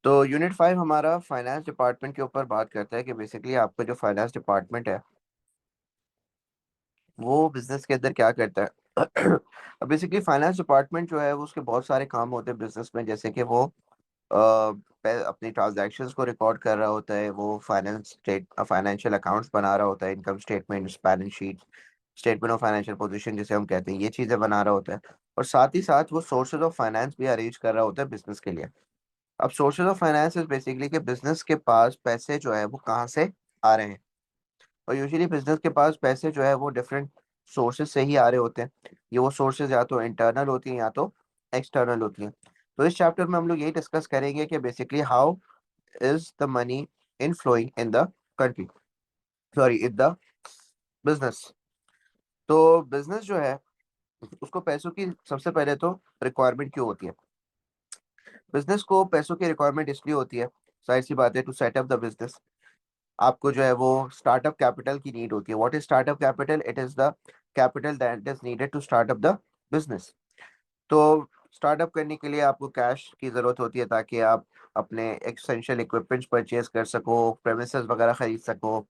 तो यूनिट 5 हमारा finance department के ऊपर बात करता है कि बेसिकली आपका जो फाइनेंस डिपार्टमेंट है वो बिजनेस के अंदर क्या करता है। अब बेसिकली फाइनेंस डिपार्टमेंट जो है वो उसके बहुत सारे काम होते हैं बिजनेस में, जैसे कि वो अपनी ट्रांजैक्शंस को रिकॉर्ड कर रहा होता है, वो फाइनेंशियल अकाउंट्स बना रहा होता है, income statement, balance sheet, statement of financial position जिसे हम कहते हैं, ये चीज़ें बना रहा होता है। और साथ ही साथ वो सोर्सेज ऑफ फाइनेंस भी अरेंज कर रहा होता है बिजनेस के लिए। अब sources of finance is basically कि बिजनेस के पास पैसे जो है वो कहाँ से आ रहे हैं। और यूजुअली बिजनेस के पास पैसे जो है वो डिफरेंट सोर्सेज से ही आ रहे होते हैं। ये वो सोर्सेज या तो इंटरनल होती हैं या तो एक्सटर्नल होती हैं। तो इस चैप्टर में हम लोग यही डिस्कस करेंगे कि basically how is the money inflowing in the country, sorry, in the business। तो बिजनेस जो है उसको पैसों की सबसे पहले तो रिक्वायरमेंट क्यों होती है। बिजनेस को पैसों की रिक्वायरमेंट इसलिए होती है, जाहिर सी बात है, to set up the business. आपको जो है वो स्टार्टअप कैपिटल की नीड होती है। What is startup capital? It is the capital that is needed to start up the business. तो स्टार्टअप करने के लिए आपको कैश की ज़रूरत होती है ताकि आप अपने एसेंशियल इक्विपमेंट्स परचेज कर सको, प्रेमिसेस वगैरह खरीद सको,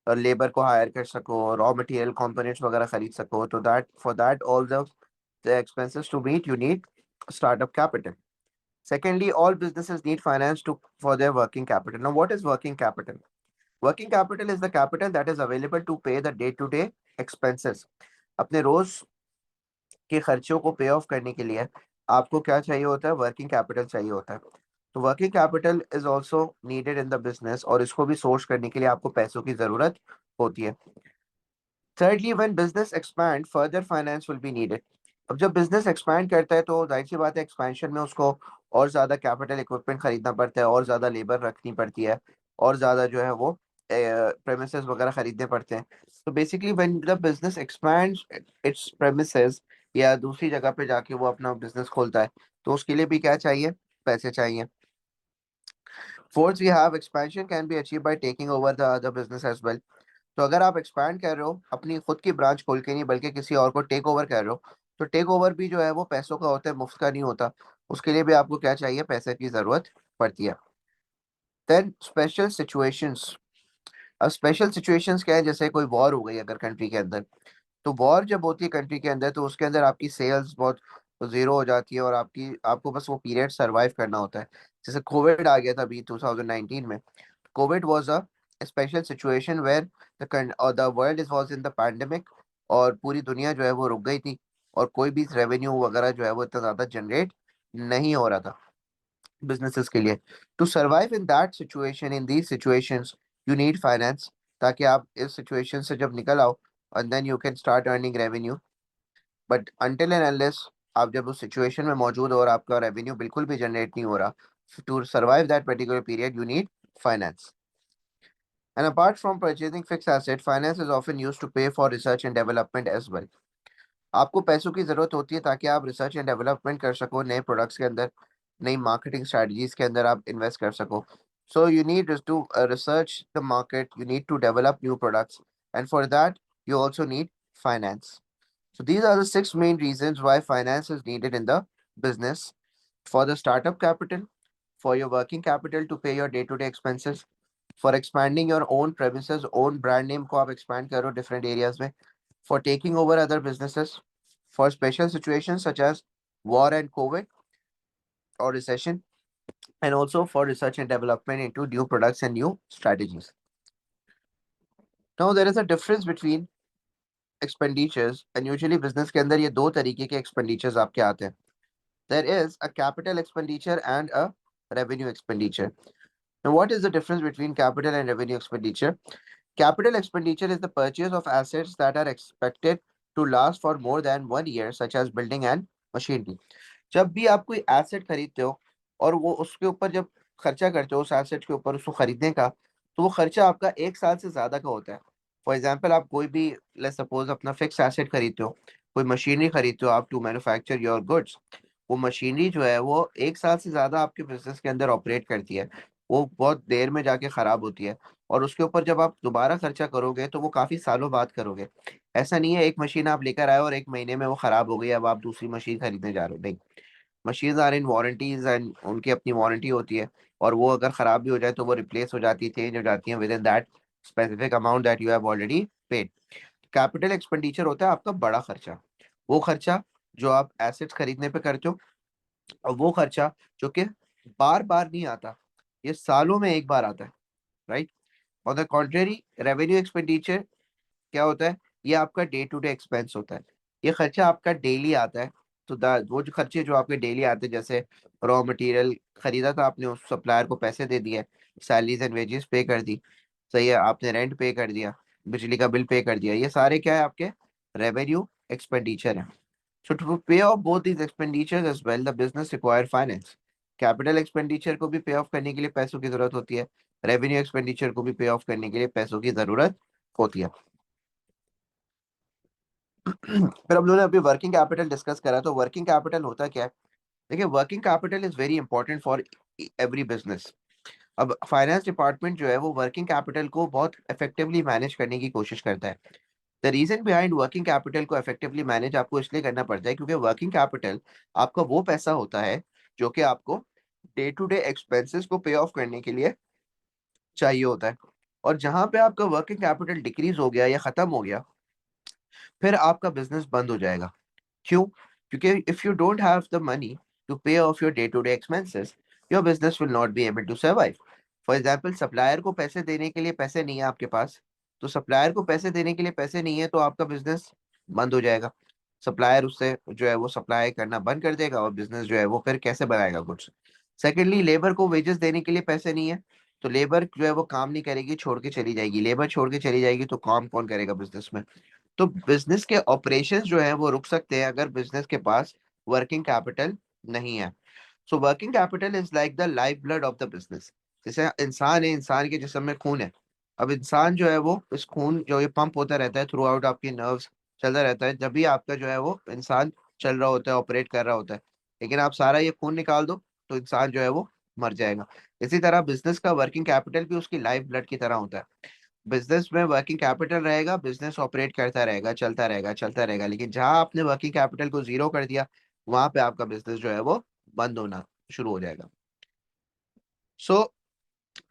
और लेबर को हायर कर सको, रॉ मटेरियल कंपोनेंट्स वगैरह खरीद सको। तो that for that all the expenses to meet, you need startup capital. Secondly, all businesses need finance to for their working capital. Now, what is working capital? Working capital is the capital that is available to pay the day-to-day expenses. अपने रोज के खर्चों को पे off करने के लिए आपको क्या चाहिए होता है? वर्किंग कैपिटल चाहिए होता है। तो working capital is also needed in the business, और इसको भी सोर्स करने के लिए आपको पैसों की जरूरत होती है। Thirdly, when business expand, further finance will be needed. अब जब बिजनेस एक्सपैंड करता है तो जाहिर सी बात है एक्सपेंशन में उसको और ज्यादा कैपिटल इक्विपमेंट खरीदना पड़ता है, और ज्यादा लेबर रखनी पड़ती है, और ज्यादा जो है वो प्रेमिसेस वगैरह खरीदने पड़ते हैं। तो basically when the business expands it's premises, या दूसरी जगह पे जाके वो अपना बिजनेस खोलता है, तो उसके लिए भी क्या चाहिए? पैसे चाहिए। Fourth, we have expansion can be achieve by taking over the other business as well. तो अगर आप एक्सपैंड कर रहे हो अपनी खुद की ब्रांच खोल के नहीं, बल्कि किसी और को टेक ओवर कर रहे हो, तो टेक ओवर भी जो है वो पैसों का होता है, मुफ्त का नहीं होता। उसके लिए भी आपको क्या चाहिए? पैसे की जरूरत पड़ती है। Then special situations. अब स्पेशल सिचुएशंस क्या है? जैसे कोई वॉर हो गई अगर कंट्री के अंदर, तो वॉर जब होती है कंट्री के अंदर, तो उसके अंदर आपकी सेल्स बहुत जीरो हो जाती है, और आपको बस वो पीरियड सरवाइव करना होता है। जैसे कोविड आ गया था अभी 2019 में। COVID was a special situation where the world is was in the pandemic, और पूरी दुनिया जो है वो रुक गई थी, और कोई भी रेवेन्यू वगैरह जो है वो इतना ज्यादा जनरेट नहीं हो रहा था बिजनेसेस के लिए। To survive in that situation, in these situations, you need finance, ताकि आप इस सिचुएशन से जब निकल आओ, and then you can start earning revenue. But until and unless आप जब उस सिचुएशन में मौजूद हो और आपका रेवेन्यू बिल्कुल भी जनरेट नहीं हो रहा, to survive that particular period you need finance. And apart from purchasing fixed asset, finance is often used to pay for research and development as well. आपको पैसों की जरूरत होती है ताकि आप रिसर्च एंड डेवलपमेंट कर सको, नए प्रोडक्ट्स के अंदर, नई मार्केटिंग स्ट्रेटजीज के अंदर आप इन्वेस्ट कर सको। So you need to research the market, you need to develop new products, and for that you also need finance. So these are the six main reasons why finance is needed in the business: for the startup capital, for your working capital to pay your day-to-day expenses, for expanding your own premises, own brand name को आप expand करो different areas में, for taking over other businesses, for special situations such as war and COVID or recession, and also for research and development into new products and new strategies. Now there is a difference between expenditures, and usually business के अंदर ये दो तरीके के expenditures आपके आते हैं. There is a capital expenditure and a revenue expenditure. Now what is the difference between capital and revenue expenditure? Capital expenditure is the purchase of assets that are expected to last for more than 1 year, such as building and machinery. जब भी आप कोई asset खरीदते हो और वो उसके ऊपर जब खर्चा करते हो उस एसेट के ऊपर उसको खरीदने का, तो वो खर्चा आपका 1 साल से ज्यादा का होता है। फॉर एग्जाम्पल, आप कोई भी, लेट्स सपोज, अपना फिक्स एसेट खरीदते हो, कोई मशीनरी खरीदते हो आप टू मैन्युफैक्चर योर गुड्स। वो मशीनरी जो है वो 1 साल से ज्यादा आपके बिजनेस के अंदर ऑपरेट करती है, वो बहुत देर में जाके खराब होती है, और उसके ऊपर जब आप दोबारा खर्चा करोगे तो वो काफी सालों बाद करोगे। ऐसा नहीं है एक मशीन आप लेकर आए और 1 महीने में वो खराब हो गई, अब आप दूसरी मशीन खरीदने जा रहे हो, नहीं। Machines are in warranties and उनकी अपनी वारंटी होती है, और वो अगर खराब भी हो जाए तो वो रिप्लेस हो जाती है, चेंज हो जाती है with in that specific amount that you have already paid. Capital expenditure होता है आपका बड़ा खर्चा, वो खर्चा जो आप एसेट्स खरीदने पे करते हो, और वो खर्चा जो कि बार बार नहीं आता, ये सालों में एक बार आता है, right. On the contrary revenue expenditure क्या होता है, ये आपका डे टू डे एक्सपेंस होता है, ये खर्चा आपका डेली आता है। तो वो जो खर्चे जो आपके डेली आते हैं, जैसे रॉ मटेरियल खरीदा था आपने, उस सप्लायर को पैसे दे दिए, सैलरीज एंड वेजेस पे कर दी, सही है, आपने रेंट पे कर दिया, बिजली का बिल पे कर दिया, ये सारे क्या है आपके रेवेन्यू एक्सपेंडिचर है। So to pay off both these expenditures as well, the business require finance. Capital expenditure को भी पे ऑफ करने के लिए पैसों की जरूरत होती है, रेवेन्यू एक्सपेंडिचर को भी पे ऑफ करने के लिए पैसों की जरूरत होती है। फिर हम लोगों ने अभी वर्किंग कैपिटल डिस्कस करा, तो वर्किंग कैपिटल होता क्या है। देखिए, working capital is very important for every business. अब फाइनेंस डिपार्टमेंट जो है वो वर्किंग कैपिटल को बहुत इफेक्टिवली मैनेज करने की कोशिश करता है। The reason behind working capital को इफेक्टिवली मैनेज आपको इसलिए करना पड़ता है क्योंकि वर्किंग कैपिटल आपका वो पैसा होता है जो कि आपको डे टू डे एक्सपेंसेस को पे ऑफ करने के लिए चाहिए होता है। और जहां पे आपका वर्किंग कैपिटल डिक्रीज हो गया या खत्म हो गया, फिर आपका बिजनेस बंद हो जाएगा। क्यों? क्योंकि if you don't have the money to pay off your day to day expenses, your business will not be able to survive. For example, supplier को पैसे देने के लिए पैसे नहीं है आपके पास, तो सप्लायर को पैसे देने के लिए पैसे नहीं है तो आपका बिजनेस बंद हो जाएगा। सप्लायर उससे जो है वो सप्लाई करना बंद कर देगा, और बिजनेस जो है वो फिर कैसे बनाएगा कुछ। सेकेंडली, लेबर को वेजेस देने के लिए पैसे नहीं है, तो लेबर जो है वो काम नहीं करेगी, छोड़ के चली जाएगी। लेबर छोड़ के चली जाएगी तो काम कौन करेगा बिजनेस में। तो बिजनेस के ऑपरेशंस जो है वो रुक सकते हैं अगर बिजनेस के पास वर्किंग कैपिटल नहीं है। So working capital is like the life blood of the business. जैसे इंसान है, इंसान के जिस्म में खून है। अब इंसान जो है वो इस खून जो ये पंप होता रहता है थ्रू आउट आपकी नर्व्स, चलता रहता है, जब भी आपका जो है वो इंसान चल रहा होता है, ऑपरेट कर रहा होता है। लेकिन आप सारा ये खून निकाल दो तो इंसान जो है वो मर जाएगा। इसी तरह बिजनेस का वर्किंग कैपिटल भी उसकी लाइफ ब्लड की तरह होता है। बिजनेस में वर्किंग कैपिटल रहेगा, बिजनेस ऑपरेट करता रहेगा, चलता रहेगा, चलता रहेगा, लेकिन जहां आपने वर्किंग कैपिटल को जीरो कर दिया, वहां पे आपका बिजनेस जो है वो बंद होना शुरू हो जाएगा। So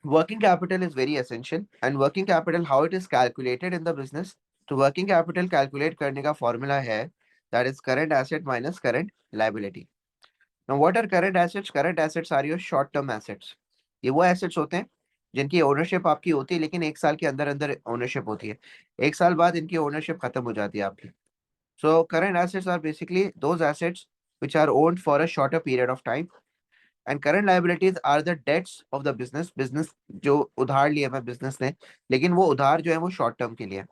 working capital is very essential, and working capital how it is calculated in the business. तो वर्किंग कैपिटल कैलकुलेट करने का फॉर्मूला है, that is current asset minus current liability. Now, what are current assets? Current assets are your short term assets. ये वो assets होते हैं जिनकी ownership आपकी होती है, लेकिन एक साल के अंदर अंदर ओनरशिप होती है। एक साल बाद इनकी ओनरशिप खत्म हो जाती है आपकी। So current assets are basically those assets which are owned for a shorter period of time, and current liabilities are the debts of the business. Business जो उधार लिया है बिजनेस ने, लेकिन वो उधार जो है वो शॉर्ट टर्म के लिए है,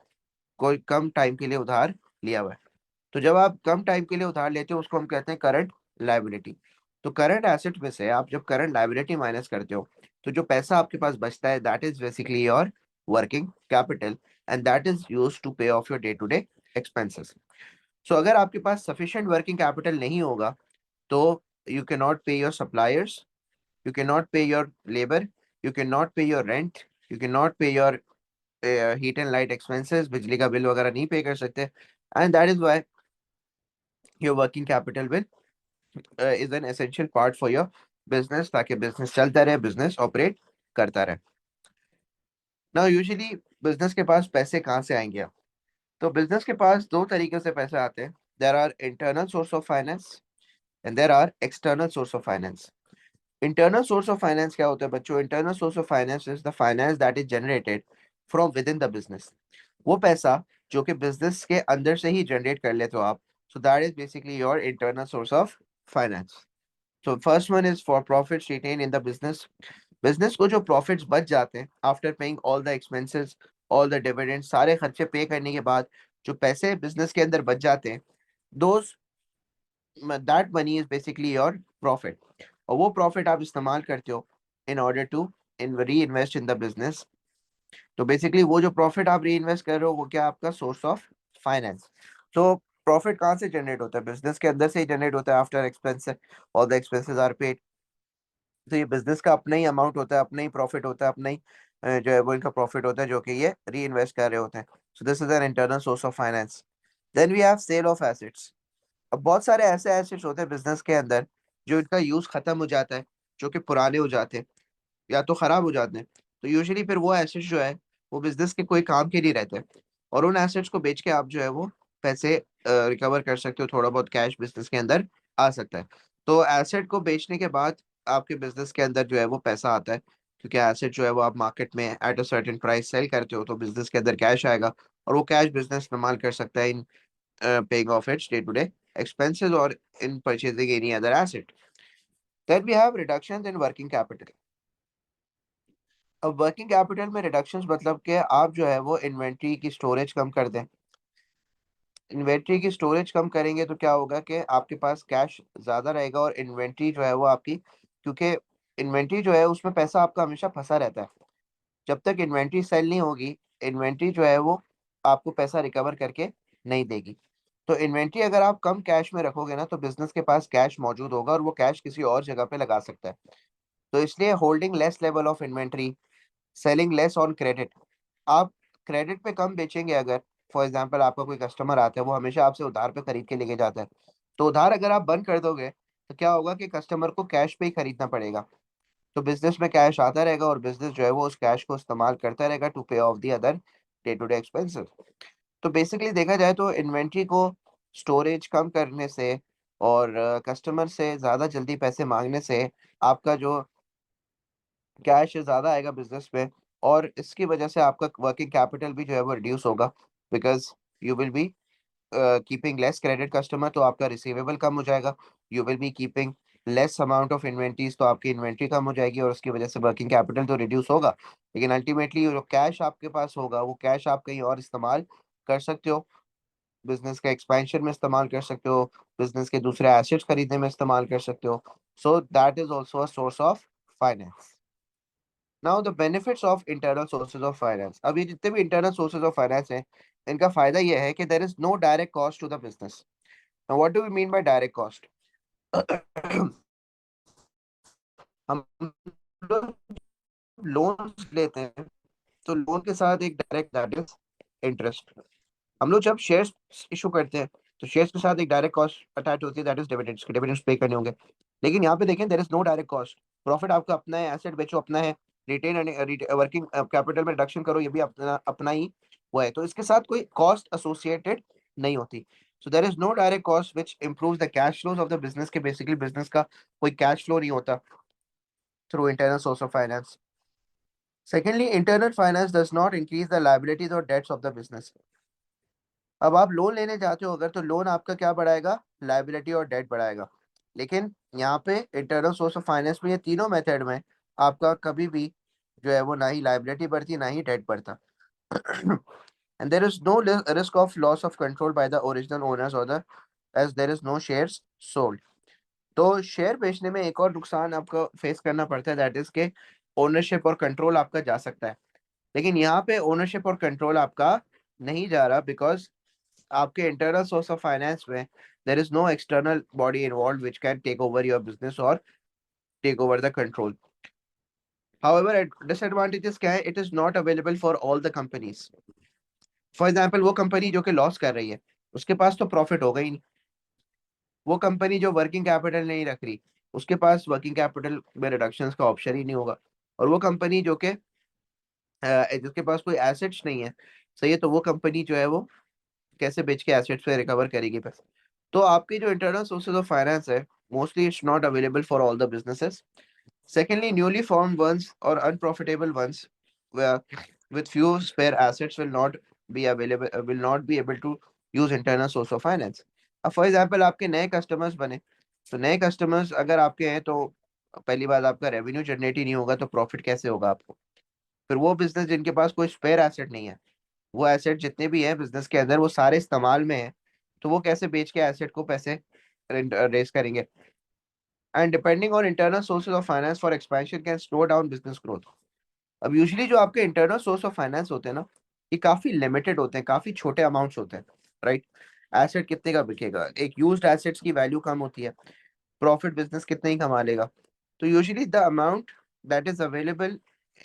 कोई कम टाइम के लिए उधार लिया हुआ है। तो जब आप कम टाइम के लिए उधार लेते हो उसको हम कहते हैं करंट लायबिलिटी। तो करंट एसेट में से आप जब करंट लायबिलिटी माइनस करते हो, तो जो पैसा आपके पास बचता है, that is basically your working capital, and that is used to pay off your day to day expenses. So अगर आपके पास सफिशिएंट वर्किंग कैपिटल नहीं होगा, तो you can not pay your suppliers, you can not pay your labour, you can not pay your rent, you can not pay your heat and light expenses, बिजली का bill वगैरह नहीं pay कर सकते। And that is why your working capital will is an essential part for your business, ताकि business चलता रहे, business operate करता रहे। नाउ यूजुअली बिजनेस के पास पैसे कहाँ से आएंगे? तो बिजनेस के पास दो तरीके से पैसे आते हैं। There are internal source of finance and there are external source of finance. Internal source of finance क्या होता है बच्चों? Internal source of finance is the finance that is generated from within the business. वो पैसा जो कि business के अंदर से ही जनरेट कर लेते हो आप, so that is basically your internal source of finance. So first one is for profits retained in the business. Business को जो प्रॉफिट्स बच जाते हैं after paying all the expenses, all the dividend, सारे खर्चे पे करने के बाद जो पैसे बिजनेस के अंदर बच जाते हैं, those that money is basically your profit. और वो प्रॉफिट आप इस्तेमाल करते हो इन ऑर्डर टू इन री इन्वेस्ट इन द बिजनेस। तो बेसिकली वो जो प्रॉफिट आप री इन्वेस्ट कर रहे हो वो क्या आपका सोर्स ऑफ फाइनेंस। तो प्रॉफिट कहाँ से जनरेट होता है? बिजनेस के अंदर से ही जनरेट होता है after expense, all the expenses are paid. तो ये बिजनेस का अपना ही अमाउंट होता है, अपना ही प्रॉफिट होता है, अपना ही जो है वो इनका प्रॉफिट होता है जो कि ये री इन्वेस्ट कर रहे होते हैं। So this is an internal source of finance. Then we have sale of assets. अब बहुत सारे ऐसे एसेट्स होते हैं बिजनेस के अंदर जो इनका यूज खत्म हो जाता है, जो कि पुराने हो जाते हैं या तो खराब हो जाते हैं, तो यूजुअली फिर वो एसेट्स जो है वो बिजनेस के कोई काम के नहीं रहते हैं। और उन एसेट्स को बेच के आप जो है वो पैसे रिकवर कर सकते हो, थोड़ा बहुत कैश बिजनेस के अंदर आ सकता है। तो एसेट को बेचने के बाद आपके बिजनेस के अंदर जो है वो पैसा आता है, क्योंकि एसेट जो है वो आप मार्केट में at a certain price cell करते हो, तो बिजनेस के अंदर कैश आएगा और वो कैश बिजनेस इस्तेमाल कर सकता है in paying off its day to day expenses or in purchasing any other asset. Then we have reductions in working capital. अब वर्किंग कैपिटल में रिडक्शंस मतलब कि आप जो है वो इन्वेंट्री की स्टोरेज कम कर दें। इन्वेंट्री की स्टोरेज कम करेंगे तो क्या होगा कि आपके पास कैश ज़्यादा रहेगा और इन्वेंट्री जो है वो आपकी, क्योंकि इन्वेंट्री जो है उसमें पैसा आपका हमेशा फंसा रहता है। जब तक इन्वेंट्री सेल नहीं होगी, इन्वेंट्री जो है वो आपको पैसा रिकवर करके नहीं देगी। तो इन्वेंट्री अगर आप कम कैश में रखोगे ना, तो बिज़नेस के पास कैश मौजूद होगा और वो कैश किसी और जगह पे लगा सकता है। तो इसलिए holding less level of inventory, selling less on credit. आप क्रेडिट पे कम बेचेंगे अगर, फॉर एग्जांपल आपका कोई कस्टमर आता है, वो हमेशा आपसे उधार पे खरीद के लेके जाता है, तो उधार अगर आप बंद कर दोगे तो क्या होगा कि कस्टमर को कैश पे ही खरीदना पड़ेगा। तो बिजनेस में कैश आता रहेगा और बिजनेस जो है वो उस कैश को इस्तेमाल करता रहेगा to pay off the other day to day expenses. तो बेसिकली देखा जाए तो इन्वेंट्री को स्टोरेज कम करने से और कस्टमर से ज़्यादा जल्दी पैसे मांगने से आपका जो कैश ज़्यादा आएगा बिज़नेस में, और इसकी वजह से आपका वर्किंग कैपिटल भी जो है वो रिड्यूस होगा, because you will be keeping less credit customer, तो आपका रिसीवेबल कम हो जाएगा। You will be keeping less amount of inventories, तो आपकी इन्वेंटरी कम हो जाएगी और उसकी वजह से वर्किंग कैपिटल तो रिड्यूस होगा। लेकिन अल्टीमेटली जो कैश आपके पास होगा, वो कैश आप कहीं और इस्तेमाल कर सकते हो। बिज़नेस का एक्सपेंशन में इस्तेमाल कर सकते हो, बिज़नेस के दूसरे एसेट्स खरीदने में इस्तेमाल कर सकते हो। So that is also a source of finance. Now the benefits of internal sources of finance. अब ये जितने भी इंटरनल सोर्सेज ऑफ फाइनेंस हैं, इनका फायदा ये है कि there is no direct cost to the business. Now what do we mean by direct cost? हम लोग लोन्स लेते हैं, तो लोन के साथ एक डायरेक्ट, दैट इज इंटरेस्ट। हम लोग जब शेयर्स इशू करते हैं, तो शेयर्स के साथ एक डायरेक्ट कॉस्ट अटैच होती है, दैट इज डिविडेंड्स, के डिविडेंड्स पे करने होंगे। लेकिन यहाँ पे देखें, there is no direct cost. Profit आपका अपना है, एसेट बेचो अपना है, रिटेन वर्किंग कैपिटल में रिडक्शन करो, ये भी अपना अपना ही वो है, तो इसके साथ कोई कॉस्ट एसोसिएटेड नहीं होती। So there is no direct cost which improves the cash flows of the business, के बेसिकली बिजनेस का कोई कैश फ्लो नहीं होता through internal source of finance. Secondly, internal finance does not increase the liabilities और debts of the business. अब आप loan लेने जाते हो अगर, तो लोन आपका क्या बढ़ाएगा? लायबिलिटी और डेट बढ़ाएगा। लेकिन यहाँ पे इंटरनल सोर्स ऑफ फाइनेंस में ये तीनों मेथड में आपका कभी भी जो है वो ना ही लायबिलिटी बढ़ती ना ही डेट बढ़ता। And there is no risk of loss of control by the original owners और the, as there is no shares sold. तो शेयर बेचने में एक और नुकसान आपको फेस करना पड़ता है, दैट इज के ओनरशिप और कंट्रोल आपका जा सकता है। लेकिन यहाँ पे ओनरशिप और कंट्रोल आपका नहीं जा रहा, बिकॉज आपके इंटरनल सोर्स ऑफ फाइनेंस में there is no external body involve which can take over your business और take over the control. However disadvantages क्या है? It is not available for all the companies. For example, वो company जो कि loss कर रही है, उसके पास तो प्रॉफिट होगा ही नहीं। वो कंपनी जो वर्किंग कैपिटल नहीं रख रही, उसके पास वर्किंग कैपिटल में रिडक्शंस का ऑप्शन ही नहीं होगा। और वो कंपनी जो कि जिसके पास कोई एसेट्स नहीं है, सही है, तो वो कंपनी जो है वो कैसे बेच के एसेट्स पे रिकवर करेगी पैसे? तो आपकी जो इंटरनल सोर्सेज ऑफ फाइनेंस है, mostly it's not available for all the businesses. Secondly, newly formed ones और unprofitable ones with few spare assets will not be able to use internal source of finance. अब for example आपके नए customers बने, तो नए customers अगर आपके हैं, तो पहली बात आपका रेवेन्यू जनरेट ही नहीं होगा, तो प्रॉफिट कैसे होगा आपको? फिर वो बिजनेस जिनके पास कोई स्पेयर एसेट नहीं है, वो एसेट जितने भी हैं बिजनेस के अंदर वो सारे इस्तेमाल में हैं, तो वो कैसे बेच के एसेट को पैसे रेज करेंगे? And depending on internal sources of finance for expansion can slow down business growth. अब यूजुअली जो आपके इंटरनल सोर्स ऑफ फाइनेंस होते हैं ना, ये काफी लिमिटेड होते हैं, काफी छोटे अमाउंट्स होते हैं, राइट? एसेट कितने का बिकेगा? एक यूज्ड एसेट्स की वैल्यू कम होती है, प्रॉफिट बिजनेस कितने ही कमा लेगा। तो usually the amount that is available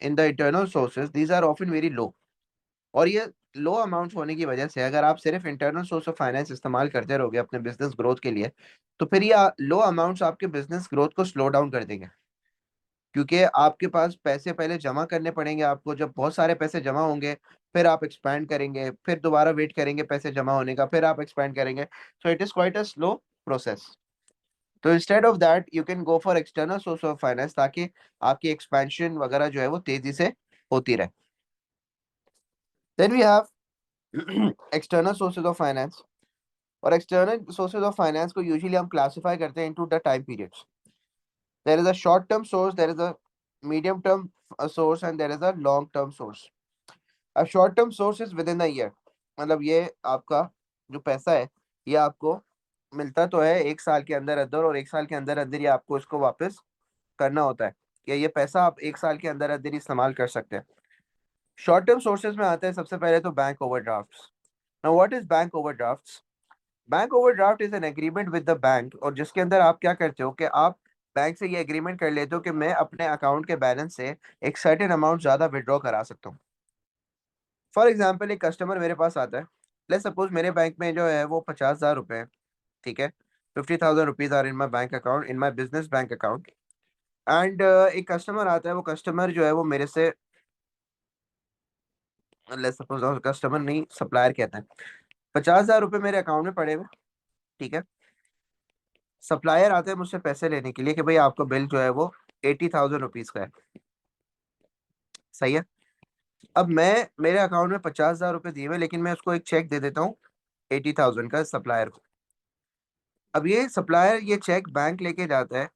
in the internal sources, these are often very low. और ये लो अमाउंट होने की वजह से अगर आप सिर्फ इंटरनल सोर्स ऑफ फाइनेंस इस्तेमाल करते रहोगे अपने बिजनेस ग्रोथ के लिए, तो फिर ये लो अमाउंट्स आपके बिजनेस ग्रोथ को स्लो डाउन कर देंगे। क्योंकि आपके पास पैसे पहले जमा करने पड़ेंगे आपको, जब बहुत सारे पैसे जमा होंगे फिर आप एक्सपैंड करेंगे, फिर दोबारा वेट करेंगे पैसे जमा होने का, फिर आप एक्सपैंड करेंगे। So it is quite a slow process. तो instead of that you can go for external source of finance, ताकि आपकी एक्सपेंशन वगैरह जो है वो तेजी से होती रहे। Then we have external sources of finance. और एक्सटर्नल सोर्सेज ऑफ फाइनेंस को यूजुअली हम क्लासिफाई करते हैं into the time periods. There is a short term source, there is a medium term source and there is a long term source. अब short term source is within a year, मतलब ये आपका जो पैसा है ये आपको मिलता तो है एक साल के अंदर अंदर, और एक साल के अंदर अंदर ये आपको इसको वापस करना होता है, या ये पैसा आप एक साल के अंदर अंदर इस्तेमाल कर सकते हैं। शॉर्ट टर्म सोर्सेज में आते हैं सबसे पहले तो bank overdrafts. Now what is bank overdrafts? Bank overdraft is an agreement with the bank, और जिसके अंदर आप क्या करते हो कि आप बैंक से ये एग्रीमेंट कर लेते हो कि मैं अपने अकाउंट के बैलेंस से एक सर्टेन अमाउंट ज्यादा विड्रॉ करा सकता हूँ। फॉर एग्जाम्पल एक कस्टमर मेरे पास आता है, लेट्स सपोज मेरे बैंक में जो है वो 50,000 रुपए है, ठीक है। 50,000 rupees are in my bank account, in my business bank account. And एक कस्टमर आता है, वो कस्टमर जो है वो मेरे से, लेट्स सपोज कस्टमर नहीं सप्लायर कहते हैं, 50,000 रुपए मेरे अकाउंट में पड़े हुए, ठीक है। सप्लायर आते हैं मुझसे पैसे लेने के लिए कि भाई आपका बिल जो है वो 80,000 रुपीज का है, सही है। अब मैं मेरे अकाउंट में 50,000 रुपए दिए हुए, लेकिन मैं उसको एक चेक दे देता हूँ 80,000 का सप्लायर को। अब ये सप्लायर ये चेक बैंक लेके जाता है,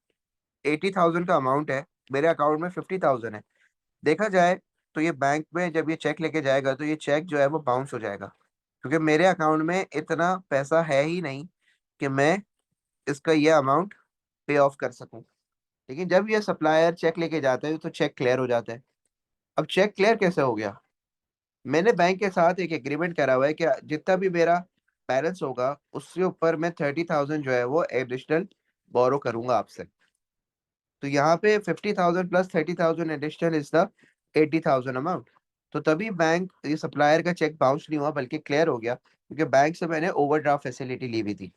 80,000 का अमाउंट है, मेरे अकाउंट में 50,000 है। देखा जाए तो ये बैंक में जब ये चेक लेके जाएगा तो ये चेक जो है वो बाउंस हो जाएगा, क्योंकि मेरे अकाउंट में इतना पैसा है ही नहीं कि मैं इसका ये अमाउंट पे ऑफ कर सकूं। लेकिन जब ये सप्लायर चेक लेके जाता है तो चेक क्लियर हो जाता है। अब चेक क्लियर कैसे हो गया? मैंने बैंक के साथ एक एग्रीमेंट करा हुआ है कि जितना भी मेरा बैलेंस होगा उसके ऊपर मैं 30,000 जो है वो एडिशनल बोरो करूंगा आपसे। तो यहाँ पे 50,000 plus 30,000 additional is the 80,000 amount. तो तभी बैंक ये सप्लायर का चेक बाउंस नहीं हुआ बल्कि क्लियर हो गया, क्योंकि बैंक से मैंने ओवरड्राफ्ट फैसिलिटी ली हुई थी।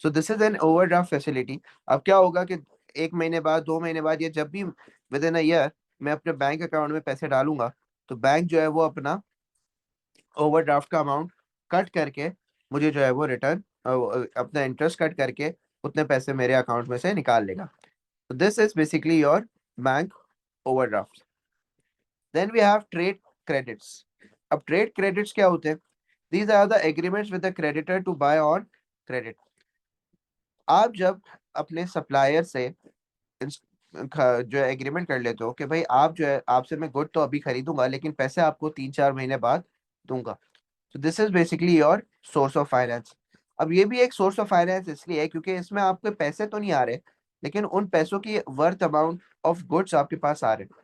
सो this is an overdraft facility. अब क्या होगा कि एक महीने बाद, 2 महीने बाद, या जब भी विद इन अ ईयर मैं अपने बैंक अकाउंट में पैसे डालूंगा, तो बैंक जो है वो अपना ओवरड्राफ्ट का अमाउंट कट करके मुझे जो है वो रिटर्न, अपना इंटरेस्ट कट करके उतने पैसे मेरे अकाउंट में से निकाल लेगा। So this is basically your bank overdraft. Then we have trade credits. अब trade credits क्या होते हैं? These are the agreements with the creditor to buy on credit. आप जब अपने सप्लायर से जो एग्रीमेंट कर लेते हो कि भाई आप जो है आपसे मैं गुड तो अभी खरीदूंगा लेकिन पैसे आपको 3-4 महीने बाद दूंगा। तो this is basically your source of finance. अब ये भी एक सोर्स ऑफ फाइनेंस इसलिए है क्योंकि इसमें आपके पैसे तो नहीं आ रहे, लेकिन उन पैसों की वर्थ अमाउंट ऑफ गुड्स आपके पास आ रहे हैं,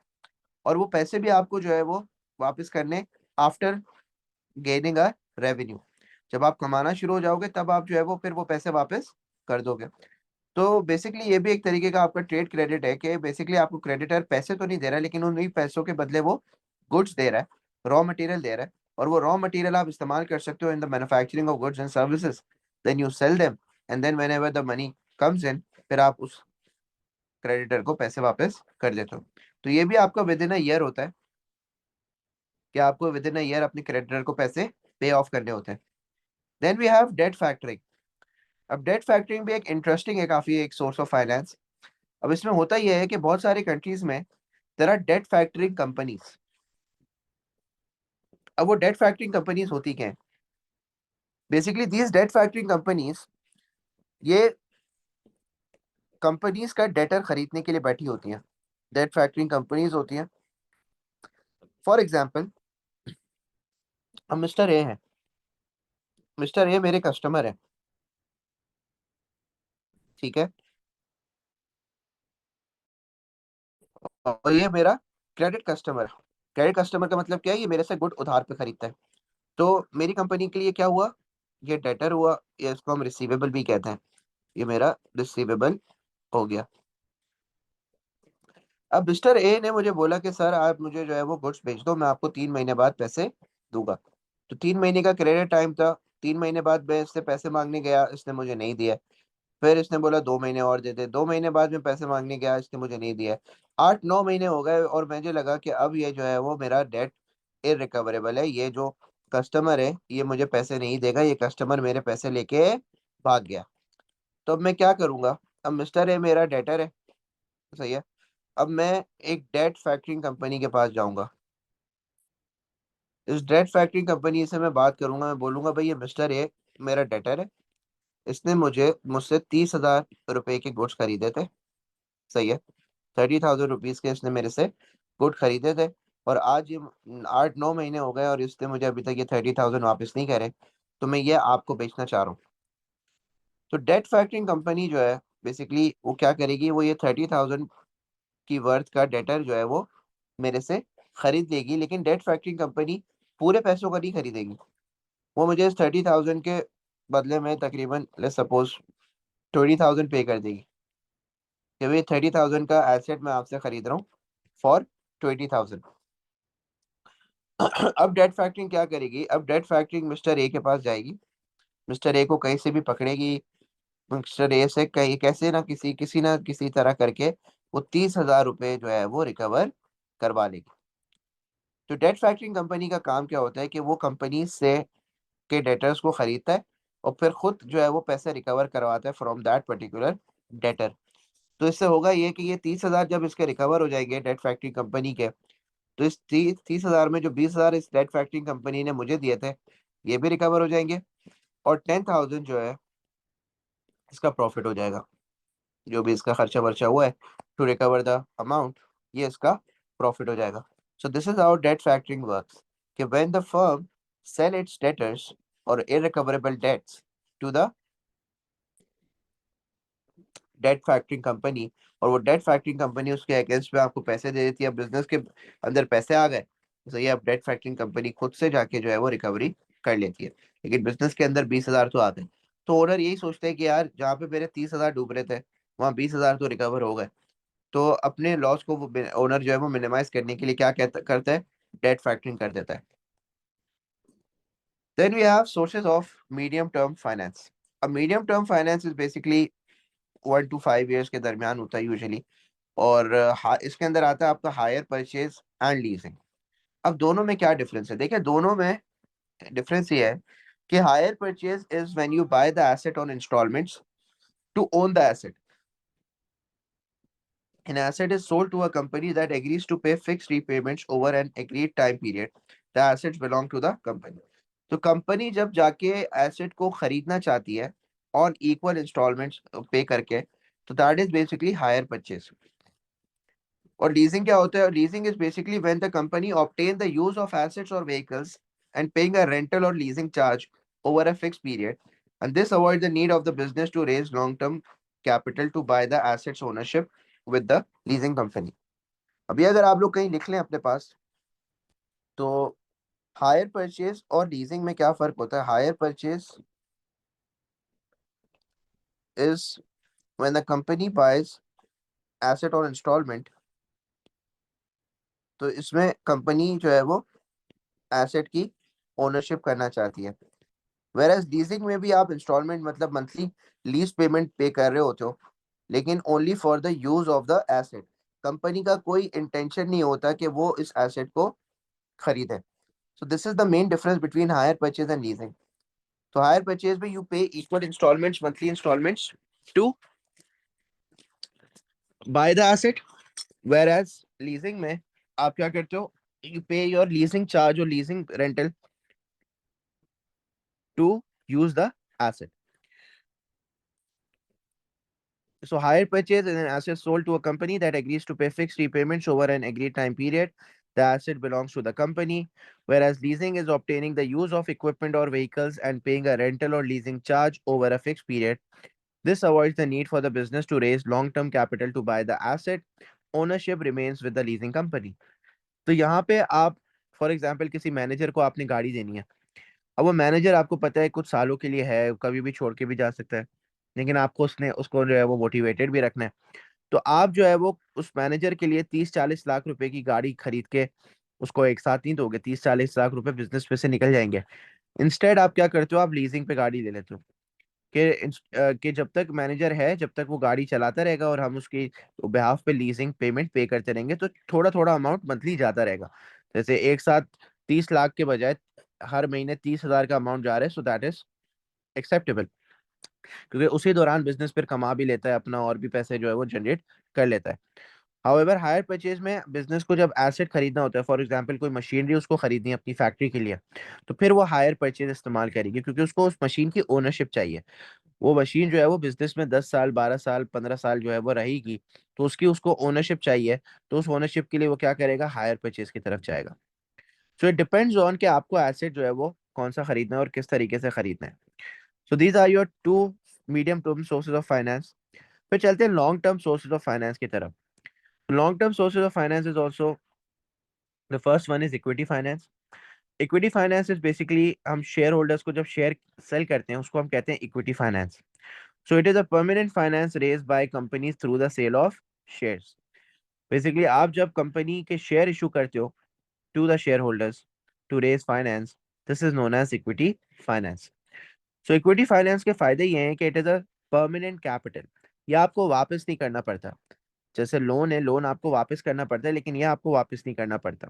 और वो पैसे भी आपको जो है वो वापस करने आफ्टर गेनिंग अ रेवेन्यू। जब आप कमाना शुरू हो जाओगे तब आप जो है वो फिर वो पैसे वापस कर दोगे। तो बेसिकली ये भी एक तरीके का आपका ट्रेड क्रेडिट है कि बेसिकली आपको क्रेडिटर पैसे तो नहीं दे रहा है, लेकिन उन्हीं पैसों के बदले वो गुड्स दे रहा है, रॉ मटेरियल दे रहा है, और वो रॉ मटेरियल आप इस्तेमाल कर सकते हो in the manufacturing of goods and services. Then you sell them, and then whenever the money comes in, फिर आप उस क्रेडिटर को पैसे वापस कर देते हो। तो ये भी आपका विद इन अ ईयर होता है कि आपको विद इन अ ईयर अपने क्रेडिटर को पैसे पे ऑफ करने होते हैं। Then we have debt factoring. अब डेट फैक्टरिंग भी एक इंटरेस्टिंग है काफी, एक सोर्स ऑफ फाइनेंस। अब इसमें होता यह है कि बहुत सारी कंट्रीज में there are debt factoring companies. अब वो डेट फैक्टरिंग कंपनीज होती क्या है? Basically these debt factoring companies ये कंपनीज का डेटर खरीदने के लिए बैठी होती हैं। डेट फैक्टरिंग कंपनीज होती हैं। फॉर एग्जांपल, अब मिस्टर ए है, मिस्टर ए मेरे कस्टमर है, ठीक है। और ये मेरा क्रेडिट कस्टमर है। क्रेडिट कस्टमर का मतलब क्या है? ये मेरे से गुड उधार पे खरीदता है। तो मेरी कंपनी के लिए क्या हुआ? ये डेटर हुआ, या इसको हम रिसीवेबल भी कहते हैं। ये मेरा रिसीवेबल हो गया। अब मिस्टर ए ने मुझे बोला कि सर आप मुझे जो है वो गुड्स भेज दो, मैं आपको 3 महीने बाद पैसे दूंगा। तो 3 महीने का क्रेडिट टाइम था। 3 महीने बाद मैं इससे पैसे मांगने गया, इसने मुझे नहीं दिया। फिर इसने बोला 2 महीने और दे दे। 2 महीने बाद मैं पैसे मांगने गया, इसने मुझे नहीं दिया। 8-9 महीने हो गए और मुझे लगा कि अब ये जो है वो मेरा डेट इरिकवरेबल है। ये जो कस्टमर है ये मुझे पैसे नहीं देगा, ये कस्टमर मेरे पैसे लेके भाग गया। तो अब मैं क्या करूंगा? अब मिस्टर ए मेरा डेटर है, सही है। अब मैं एक डेट फैक्टरिंग कंपनी के पास जाऊंगा। इस डेट फैक्टरिंग कंपनी से मैं बात करूंगा, मैं बोलूंगा भाई ये मिस्टर ए मेरा डेटर है, इसने मुझसे 30,000 रुपए के गुड्स खरीदे थे, सही है। 30,000 रुपीज के इसने मेरे से गुड खरीदे थे। और आज ये 8-9 महीने हो गए और इसने मुझे अभी तक ये 30,000 वापस नहीं करे। तो मैं ये आपको बेचना चाह रहा हूँ। तो डेट फैक्टरिंग कंपनी जो है बेसिकली वो क्या करेगी, वो ये 30,000 की वर्थ का डेटर जो है वो मेरे से खरीद लेगी। लेकिन डेट फैक्टरिंग कंपनी पूरे पैसों का नहीं खरीदेगी। वो मुझे इस 30,000 के बदले में तकरीबन लेट्स सपोज 20,000 पे कर देगी कि भाई 30,000 का एसेट मैं आपसे खरीद रहा हूँ फॉर 20,000। अब डेट फैक्टरिंग क्या करेगी? अब डेट फैक्टरिंग मिस्टर ए के पास जाएगी, मिस्टर ए को कहीं से भी पकड़ेगी, मिस्टर ए से कहीं कैसे ना किसी तरह करके वो 30,000 रुपए जो है वो रिकवर करवा लेगी। तो डेट फैक्टरिंग कंपनी का काम क्या होता है कि वो कंपनी से के डेटर्स को खरीदता है और फिर खुद जो है वो पैसे रिकवर करवाता है फ्रॉम दैट पर्टिकुलर डेटर। तो इससे होगा ये कि ये 30,000 जब इसके रिकवर हो जाएंगे डेट फैक्टरी कंपनी के, तो इस 30,000 में जो 20,000 इस डेट फैक्टरी कंपनी ने मुझे दिए थे ये भी रिकवर हो जाएंगे। और 10,000 जो है इसका प्रॉफिट हो जाएगा। जो भी इसका खर्चा वर्चा हुआ है टू रिकवर द अमाउंट, ये इसका प्रॉफिट हो जाएगा। So this is how debt factoring works कि when the firm sell its debtors और irrecoverable debts to the debt factoring company, और वो डेट फैक्टरिंग कंपनी उसके अगेंस्ट में आपको पैसे दे देती है। बिजनेस के अंदर पैसे आ गए तो ये अब डेट फैक्टरिंग कंपनी खुद से जाके जो है वो रिकवरी कर लेती है। लेकिन बिजनेस के अंदर 20,000 तो आ गए, तो ओनर यही सोचते हैं कि यार जहाँ पे मेरे 30,000 डूब रहे थे वहाँ 20,000 तो रिकवर हो गए। तो अपने लॉस को वो ओनर जो है वो मिनिमाइज करने के लिए क्या करता है, डेट फैक्टरिंग कर देता है। Then we have sources of medium term finance. अब medium term finance is basically 1 to 5 years के दरमियान होता है यूजुअली। और इसके अंदर आता है आपका हायर परचेज एंड लीजिंग। अब दोनों में क्या डिफरेंस है? देखिए दोनों में डिफरेंस ये है कि hire purchase is when you buy the asset on instalments to own the asset. An asset is sold to a company that agrees to pay fixed repayments over an agreed time period. The assets belong to the company. तो company जब जाके asset को खरीदना चाहती है on equal installments pay करके, तो that is basically hire purchase. और लीजिंग क्या होता है? Leasing is basically when the company obtain the use of assets और vehicles and paying a rental और leasing charge over a fixed period, and this avoid the need of the business to raise long term capital to buy the assets ownership with the leasing company. अभी अगर आप लोग कहीं लिख लें अपने पास, तो हायर परचेज और लीजिंग में क्या फर्क होता है? Hire purchase is when the company buys asset on instalment. तो इसमें कंपनी जो है वो एसेट की ओनरशिप करना चाहती है। वेर एज लीजिंग में भी आप इंस्टॉलमेंट मतलब मंथली लीज पेमेंट पे कर रहे होते हो, लेकिन only for the use of the asset. Company का कोई इंटेंशन नहीं होता कि वो इस एसेट को खरीदे। So this is the main difference between hire purchase and leasing. तो हायर परचेज में you pay equal instalments, monthly instalments to buy the asset. Whereas leasing में आप क्या करते हो? You pay your leasing charge और leasing rental to use the asset. So hire purchase is an asset sold to a company that agrees to pay fixed repayments over an agreed time period. The asset belongs to the company, whereas leasing is obtaining the use of equipment or vehicles and paying a rental or leasing charge over a fixed period. This avoids the need for the business to raise long-term capital to buy the asset. Ownership remains with the leasing company. तो यहाँ पे आप for example किसी manager को आपने गाड़ी देनी है। अब वो मैनेजर आपको पता है कुछ सालों के लिए है, कभी भी छोड़ के भी जा सकता है, लेकिन आपको उसको जो है वो मोटिवेटेड भी रखना है। तो आप जो है वो उस मैनेजर के लिए 30-40 लाख रुपए की गाड़ी खरीद के उसको एक साथ नहीं दोगे, 30-40 लाख रुपए बिजनेस पे से निकल जाएंगे। इंस्टेड आप क्या करते हो, आप लीजिंग पे गाड़ी ले लेते हो कि जब तक मैनेजर है, जब तक वो गाड़ी चलाता रहेगा और हम उसकी बिहाफ पे लीजिंग पेमेंट पे करते रहेंगे, तो थोड़ा थोड़ा अमाउंट मंथली जाता रहेगा। जैसे एक साथ 30 लाख के बजाय हर महीने 30 हजार का अमाउंट जा रहा है, सो दैट इज एक्सेप्टेबल, क्योंकि उसी दौरान बिजनेस फिर कमा भी लेता है अपना, और भी पैसे जो है वो जनरेट कर लेता है। हाउएवर हायर परचेज में बिजनेस को जब एसेट खरीदना होता है, फॉर एग्जांपल कोई मशीनरी उसको खरीदनी है अपनी फैक्ट्री के लिए, तो फिर वो हायर परचेज इस्तेमाल करेगी, क्योंकि उसको उस मशीन की ओनरशिप चाहिए। वो मशीन जो है वो बिजनेस में 10 साल, 12 साल, 15 साल जो है वो रहेगी, तो उसकी उसको ओनरशिप चाहिए। तो उस ओनरशिप के लिए वो क्या करेगा, हायर परचेज की तरफ जाएगा। सो इट डिपेंड्स ऑन कि आपको एसेट जो है वो कौन सा खरीदना है और किस तरीके से खरीदना है। So these are your two medium term sources of finance. फिर चलते हैं long term sources of finance की तरफ। Long term sources of finance is also, the first one is equity finance. Equity finance is basically, हम share holders को जब share cell करते हैं उसको हम कहते हैं equity finance. So it is a permanent finance raise by companies through the sale of shares. Basically आप जब कंपनी के शेयर इशू करते हो to the share holders to raise finance, this is known as equity finance. So equity finance के फायदे ये हैं कि it is a permanent capital, ये आपको वापस नहीं करना पड़ता। जैसे लोन है, लोन आपको वापस करना पड़ता है, लेकिन ये आपको वापस नहीं करना पड़ता।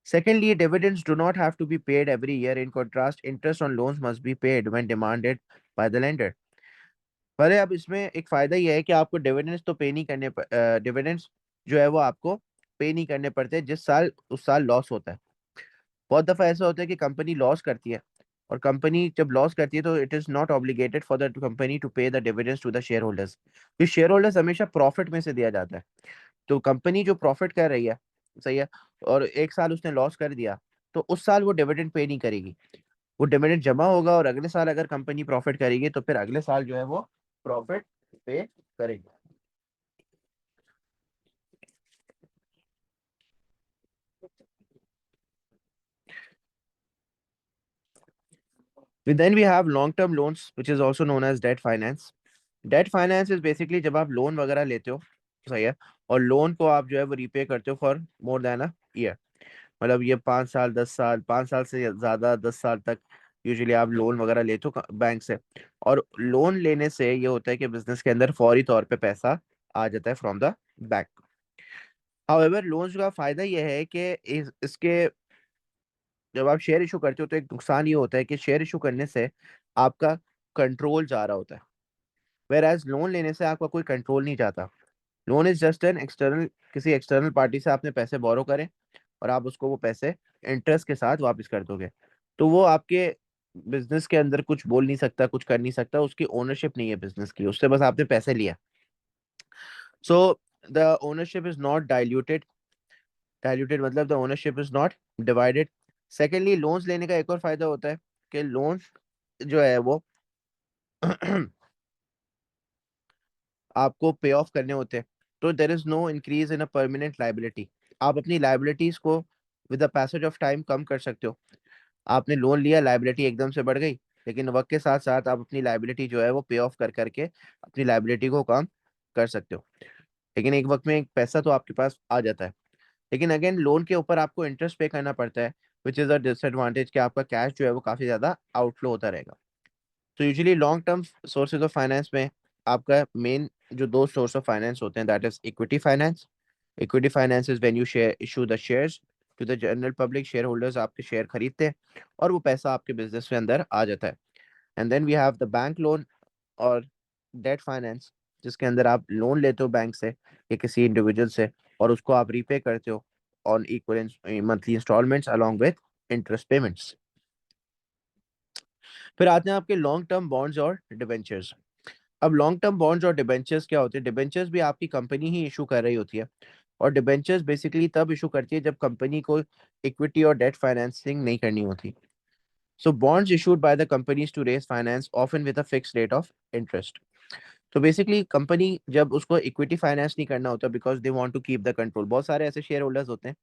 Secondly, dividends do not have to be paid every year. In contrast, interest on loans must be paid when demanded by the lender. पर अब इसमें एक फायदा यह है कि आपको डिविडेंड्स तो पे नहीं करने, डिविडेंड्स जो है वो आपको पे नहीं करने पड़ते जिस साल उस साल लॉस होता है। बहुत दफा ऐसा होता है कि कंपनी लॉस करती है, और कंपनी जब लॉस करती है तो it is not obligated for the company to pay the dividends to the share holders. तो शेयर होल्डर्स हमेशा प्रॉफिट में से दिया जाता है। तो कंपनी जो प्रॉफिट कर रही है, सही है, और एक साल उसने लॉस कर दिया, तो उस साल वो डिविडेंड पे नहीं करेगी। वो डिविडेंड जमा होगा, और अगले साल अगर कंपनी प्रॉफिट करेगी तो फिर अगले साल जो है वो प्रॉफिट पे करेगी। Then we have long term loans which is also known as debt finance. Debt finance is basically जब आप लोन वगैरह लेते हो, सही है, और लोन को आप जो है वो रीपे करते हो for more than a year. मतलब ये 5 साल, 10 साल, 5 साल से ज्यादा, 10 साल तक यूजुअली आप लोन वगैरह लेते हो बैंक से। और लोन लेने से ये होता है कि बिजनेस के अंदर फौरी तौर पे पैसा आ जाता है from the bank. However loans का फायदा ये है कि इसके जब आप शेयर इशू करते हो तो एक नुकसान ये होता है कि शेयर इशू करने से आपका कंट्रोल जा रहा होता है, वेर एज लोन लेने से आपका कोई कंट्रोल नहीं जाता। Loan is just an external, किसी एक्सटर्नल पार्टी से आपने पैसे बोरो करें, और आप उसको वो पैसे इंटरेस्ट के साथ वापस कर दोगे। तो वो आपके बिजनेस के अंदर कुछ बोल नहीं सकता, कुछ कर नहीं सकता, उसकी ओनरशिप नहीं है बिजनेस की, उससे बस आपने पैसे लिया। So the ownership is not diluted. Diluted मतलब the ownership is not divided. Secondly, loans लेने का एक और फायदा होता है कि लोन्स जो है वो आपको पे ऑफ करने होते हैं, तो there is no increase in a permanent liability. आप अपनी लाइबिलिटीज को with the passage of time कम कर सकते हो। आपने लोन लिया, लाइबिलिटी एकदम से बढ़ गई, लेकिन वक्त के साथ साथ आप अपनी लाइबिलिटी जो है वो पे ऑफ कर करके अपनी लाइबिलिटी को कम कर सकते हो। लेकिन एक वक्त में एक पैसा तो आपके पास आ जाता है, लेकिन अगेन लोन के ऊपर आपको इंटरेस्ट पे करना पड़ता है, विच इज अ डिसएडवांटेज कि आपका कैश जो है वो काफी ज्यादा आउटफ्लो होता रहेगा। तो usually long term sources of finance में आपका मेन जो दो सोर्स ऑफ फाइनेंस होते हैं, that is equity finance. Equity finance is when you share issue the shares to the general public. Share holders आपके शेयर खरीदते हैं और वो पैसा आपके बिजनेस के अंदर आ जाता है। And then we have the bank loan और डेट फाइनेंस, जिसके अंदर आप लोन लेते हो बैंक से या किसी इंडिविजुअल से, और उसको आप रीपे करते हो on equal monthly instalments along with interest payments. फिर आते हैं आपके लॉन्ग टर्म बॉन्ड्स और डिबेंचर्स। अब लॉन्ग टर्म बॉन्ड्स और डिबेंचर्स क्या होते हैं? डिबेंचर्स भी आपकी कंपनी ही इशू कर रही होती है, और डिबेंचर्स बेसिकली तब इशू करती है जब कंपनी को इक्विटी और डेट फाइनेंसिंग नहीं करनी होती। So bonds issued by the companies to raise finance often with a fixed rate of interest. तो बेसिकली कंपनी जब उसको इक्विटी फाइनेंस नहीं करना होता, because they want to keep the control, बहुत सारे ऐसे शेयर होल्डर्स होते हैं,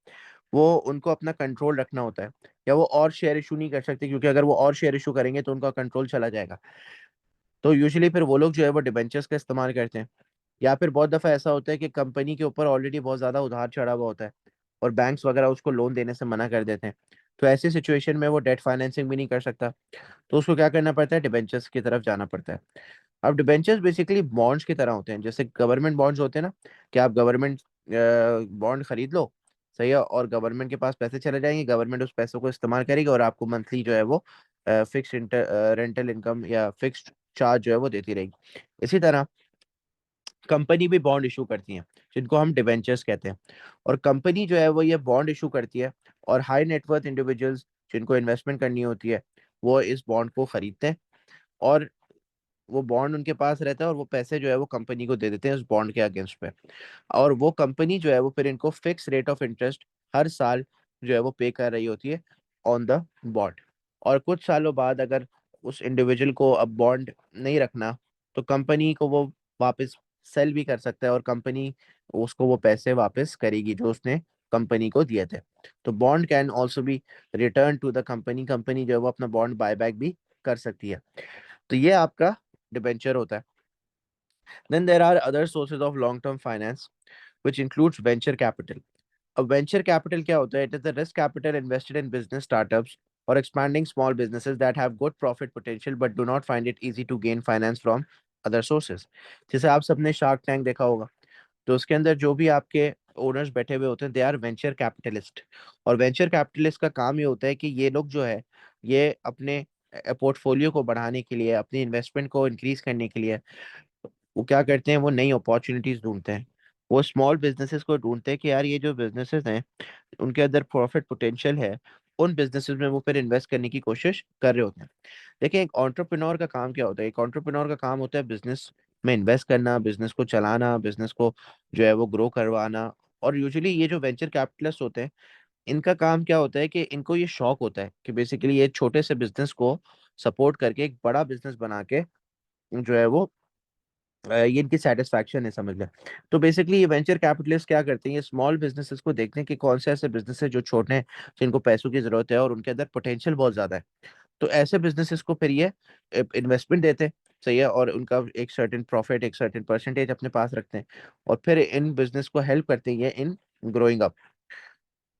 वो उनको अपना कंट्रोल रखना होता है, या वो और शेयर इशू नहीं कर सकते, क्योंकि अगर वो और शेयर इशू करेंगे तो उनका कंट्रोल चला जाएगा। तो यूजुअली फिर वो लोग जो है वो डिबेंचर्स का इस्तेमाल करते हैं। या फिर बहुत दफ़ा ऐसा होता है कि कंपनी के ऊपर ऑलरेडी बहुत ज़्यादा उधार चढ़ा हुआ होता है, और बैंक्स वगैरह उसको लोन देने से मना कर देते हैं, तो ऐसी सिचुएशन में वो डेट फाइनेंसिंग भी नहीं कर सकता, तो उसको क्या करना पड़ता है, डिबेंचर्स की तरफ जाना पड़ता है। अब डिबेंचर्स बेसिकली बॉन्ड्स की तरह होते हैं, जैसे गवर्नमेंट बॉन्ड्स होते हैं ना, कि आप गवर्नमेंट बॉन्ड खरीद लो, सही है, और गवर्नमेंट के पास पैसे चले जाएंगे, गवर्नमेंट उस पैसों को इस्तेमाल करेगी और आपको मंथली जो है वो फिक्स रेंटल इनकम या फिक्स्ड चार्ज जो है वो देती रहेगी। इसी तरह कंपनी भी बॉन्ड इशू करती है, जिनको हम डिबेंचर्स कहते हैं, और कंपनी जो है वो ये बॉन्ड इशू करती है, और हाई नेटवर्थ इंडिविजुअल्स जिनको इन्वेस्टमेंट करनी होती है वो इस बॉन्ड को खरीदते हैं, और वो बॉन्ड उनके पास रहता है, और वो पैसे जो है वो कंपनी को दे देते हैं उस बॉन्ड के अगेंस्ट पे, और वो कंपनी जो है वो फिर इनको फिक्स रेट ऑफ इंटरेस्ट हर साल जो है वो पे कर रही होती है ऑन द बॉन्ड। और कुछ सालों बाद अगर उस इंडिविजुअल को अब बॉन्ड नहीं रखना, तो कंपनी को वो वापस सेल भी कर सकता है, और कंपनी उसको वो पैसे वापस करेगी जो उसने कंपनी को दिए थे। तो bond can also be return to the company, company जो है वो अपना बॉन्ड बायबैक भी कर सकती है। तो ये आपका डिबेंचर होता है। Then there are other sources of long term finance which includes venture capital. अब वेंचर कैपिटल क्या होता है? It is the risk capital invested in business startups और expanding small businesses that have good profit potential but do not find it easy to gain finance from other sources. जैसे आप सबने shark tank देखा होगा, तो उसके अंदर जो भी आपके ओनर्स बैठे हुए होते हैं दे आर वेंचर कैपिटलिस्ट, और वेंचर कैपिटलिस्ट का काम ये होता है कि ये लोग जो है ये अपने पोर्टफोलियो को बढ़ाने के लिए, अपनी इन्वेस्टमेंट को इंक्रीज करने के लिए वो क्या करते हैं, वो नई अपॉर्चुनिटीज ढूंढते हैं। वो स्मॉल बिजनेसेस को ढूंढते हैं कि यार ये जो बिजनेसेस हैं उनके अंदर प्रॉफिट पोटेंशियल है, उन बिजनेसेस में वो फिर इन्वेस्ट करने की कोशिश कर रहे होते हैं। देखिए एक एंटरप्रेन्योर का काम क्या होता है? एक एंटरप्रेन्योर का काम होता है बिजनेस में इन्वेस्ट करना, बिजनेस को चलाना, बिजनेस को जो है वो ग्रो करवाना। और यूजुअली ये जो वेंचर कैपिटलिस्ट होते हैं इनका काम क्या होता है कि इनको ये शौक होता है कि बेसिकली ये छोटे से बिजनेस को सपोर्ट करके एक बड़ा बिजनेस बना के जो है वो ये इनकी सेटिस्फैक्शन है, समझ लें। तो बेसिकली ये वेंचर कैपिटलिस्ट क्या करते हैं, ये स्मॉल बिजनेसेस को देखते हैं कि कौन से ऐसे बिजनेस है जो छोटे हैं, जिनको पैसों की जरूरत है और उनके अंदर पोटेंशियल बहुत ज्यादा है। तो ऐसे बिजनेसेस को फिर ये इन्वेस्टमेंट देते हैं, सही है, और उनका एक सर्टेन प्रॉफिट, एक सर्टेन परसेंटेज अपने पास रखते हैं, और फिर इन बिजनेस को हेल्प करते हैं ये इन ग्रोइंग अप।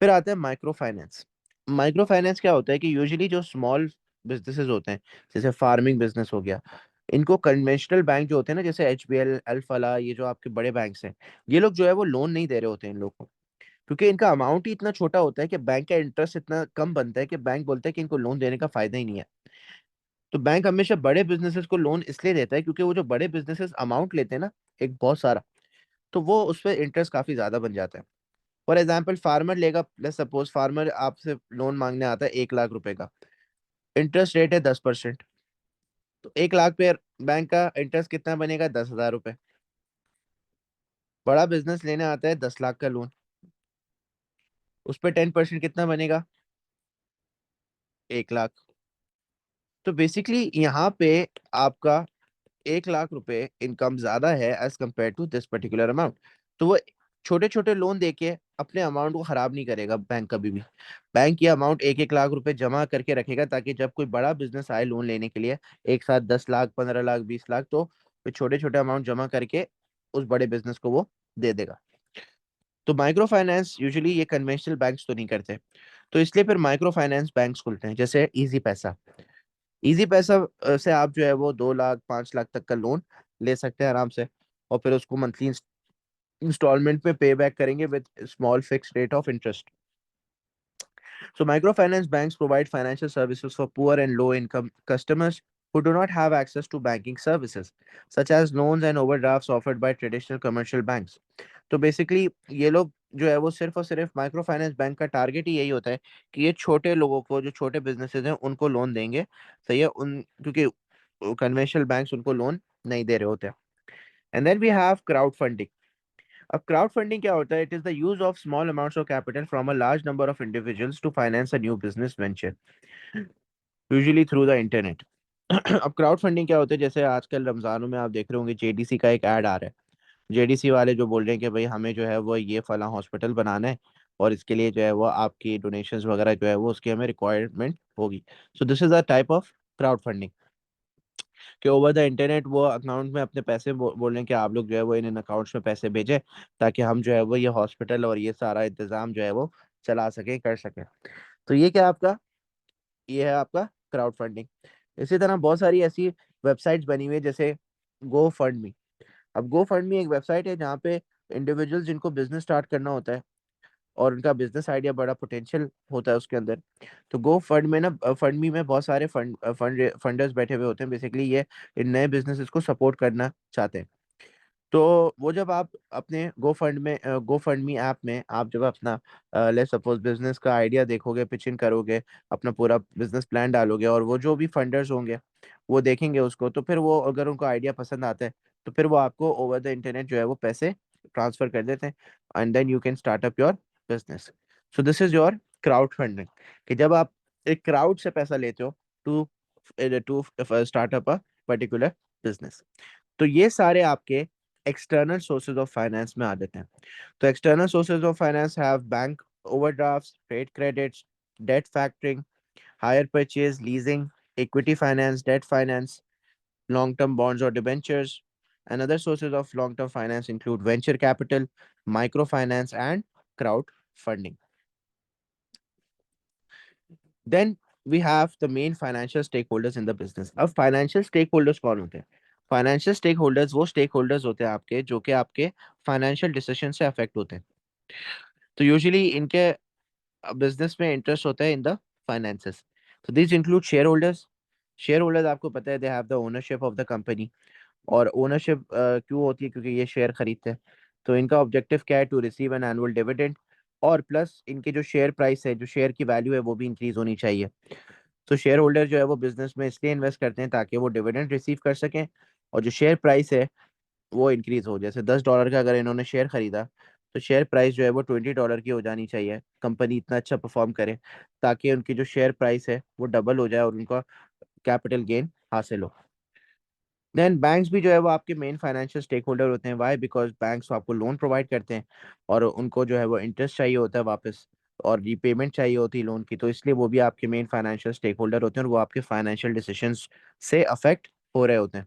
फिर आता है माइक्रो फाइनेंस। माइक्रो फाइनेंस क्या होता है कि यूजुअली जो स्मॉल बिजनेसेस होते हैं, जैसे फार्मिंग बिजनेस हो गया, इनको कन्वेंशनल बैंक जो होते हैं ना, जैसे एचबीएल, अल्फला, ये जो आपके बड़े बैंक्स हैं, ये लोग जो है वो लोन नहीं दे रहे होते हैं इन लोगों को, क्योंकि इनका अमाउंट ही इतना छोटा होता है कि बैंक का इंटरेस्ट इतना कम बनता है कि बैंक बोलता है कि इनको लोन देने का फायदा ही नहीं है। तो बैंक हमेशा बड़े बिजनेसेस को लोन इसलिए देता है क्योंकि वो जो बड़े बिजनेसेस अमाउंट लेते हैं ना, एक बहुत सारा, तो वो उस पर इंटरेस्ट काफी ज्यादा बन जाता है। फॉर एग्जाम्पल फार्मर लेगा, लेट्स सपोज फार्मर आपसे लोन मांगने आता है 1 लाख रुपए का, इंटरेस्ट रेट है 10%, तो 1 लाख पे बैंक का इंटरेस्ट कितना बनेगा? 10,000 रुपए। बड़ा बिजनेस लेने आता है 10 लाख का लोन, उस पर 10% कितना बनेगा? 1 लाख। तो बेसिकली यहाँ पे आपका 1 लाख रुपए इनकम ज्यादा है as compare to this particular amount. तो वो छोटे छोटे लोन देके अपने अमाउंट को खराब नहीं करेगा बैंक कभी भी। बैंक ये अमाउंट 1 1 लाख रुपए जमा करके रखेगा, ताकि जब कोई बड़ा बिजनेस आए लोन लेने के लिए, एक साथ 10 लाख, 15 लाख, 20 लाख, तो फिर छोटे छोटे अमाउंट जमा करके उस बड़े बिजनेस को वो दे देगा। तो माइक्रो फाइनेंस यूजुअली ये कन्वेंशनल बैंक्स तो नहीं करते, तो इसलिए फिर माइक्रो फाइनेंस बैंक्स खुलते हैं, जैसे इजी पैसा। इजी पैसा से आप जो है वो 2 लाख, 5 लाख तक का लोन ले सकते हैं आराम से, और फिर उसको मंथली इंस्टॉलमेंट में पे बैक करेंगे with small fix rate of interest. So microfinance banks provide financial services for poor and low income customers who do not have access to banking services, such as loans and overdrafts offered by traditional commercial banks. तो basically ये लोग जो है वो सिर्फ और सिर्फ micro finance bank का टारगेट ही यही होता है कि ये छोटे लोगों को, जो छोटे बिजनेसेस हैं, उनको लोन देंगे, सही है, उन क्योंकि कन्वेंशनल बैंक्स उनको लोन नहीं दे रहे होते। And then we have crowd funding. अब क्राउड फंडिंग क्या होता है? It is the use of small amounts of capital from a large number of individuals to finance a new business venture, usually through the internet. अब crowd funding क्या होता है? जैसे आजकल रमजानों में आप देख रहे होंगे जेडीसी का एक ऐड आ रहा है, जेडीसी वाले जो बोल रहे हैं कि भाई हमें जो है वो ये फला हॉस्पिटल बनाना है, और इसके लिए जो है वो आपकी डोनेशंस वगैरह जो है वो उसकी हमें रिक्वायरमेंट होगी। सो this is a type of crowd funding. कि ओवर द इंटरनेट वो अकाउंट में अपने पैसे बोल रहे हैं कि आप लोग जो है वो इन अकाउंट्स में पैसे भेजें, ताकि हम जो है वो ये हॉस्पिटल और ये सारा इंतजाम जो है वो चला सके, कर सके। तो ये क्या आपका, ये है आपका क्राउड फंडिंग। इसी तरह बहुत सारी ऐसी वेबसाइट्स बनी हुई है, जैसे गो फंड मी। अब गो फंड मी एक वेबसाइट है जहाँ पे इंडिविजुअल जिनको बिजनेस स्टार्ट करना होता है और उनका बिजनेस आइडिया बड़ा पोटेंशियल होता है उसके अंदर, तो गो फंड में ना, फंड मी में बहुत सारे फंडर्स बैठे हुए होते हैं। बेसिकली ये इन नए बिजनेसेस को सपोर्ट करना चाहते हैं। तो वो जब आप अपने गो फंड मी ऐप में आप जब अपना लेट्स सपोज बिजनेस का आइडिया देखोगे, पिच इन करोगे, अपना पूरा बिजनेस प्लान डालोगे, और वो जो भी फंडर्स होंगे वो देखेंगे उसको, तो फिर वो अगर उनको आइडिया पसंद आता है तो फिर वो आपको ओवर द इंटरनेट जो है वो पैसे ट्रांसफर कर देते हैं, and then you can start up your business. So this is your crowd funding, कि जब आप एक क्राउड से पैसा लेते हो to to start up a particular business. तो ये सारे आपके एक्सटर्नल सोर्सेज ऑफ फाइनेंस में आ जाते हैं। तो external sources of finance have bank overdrafts, trade credits, debt factoring, hire purchase, leasing, equity finance, debt finance, long-term bonds or debentures. And other sources of long-term finance include venture capital, microfinance, and crowdfunding. Then we have the main financial stakeholders in the business. अब financial stakeholders कौन होते हैं? Financial stakeholders वो stakeholders होते हैं आपके जो कि आपके financial decision से affect होते हैं। तो usually इनके बिजनेस में इंटरेस्ट होता है इन द फाइनेंसेस। तो this include share holders. Share holders आपको पता है they have the ownership of the company. और ओनरशिप क्यों होती है? क्योंकि ये शेयर खरीदते हैं। तो इनका ऑब्जेक्टिव क्या है? To receive an annual dividend, और प्लस इनके जो शेयर प्राइस है, जो शेयर की वैल्यू है, वो भी इंक्रीज होनी चाहिए। तो शेयर होल्डर जो है वो बिजनेस में इसलिए इन्वेस्ट करते हैं ताकि वो डिविडेंड रिसीव कर सकें, और जो शेयर प्राइस है वो इंक्रीज हो। जैसे $10 का अगर इन्होंने शेयर खरीदा, तो शेयर प्राइस जो है वो $20 की हो जानी चाहिए, कंपनी इतना अच्छा परफॉर्म करे ताकि उनकी जो शेयर प्राइस है वो डबल हो जाए और उनका कैपिटल गेन हासिल हो। देन बैंक्स भी जो है वो आपके मेन फाइनेंशियल स्टेक होल्डर होते हैं। वाई? बिकॉज बैंक्स आपको लोन प्रोवाइड करते हैं और उनको जो है वो इंटरेस्ट चाहिए होता है वापस, और रीपेमेंट चाहिए होती है लोन की, तो इसलिए वो भी आपके मेन फाइनेंशियल स्टेक होल्डर होते हैं और वो आपके फाइनेंशियल डिसीजंस से अफेक्ट हो रहे होते हैं।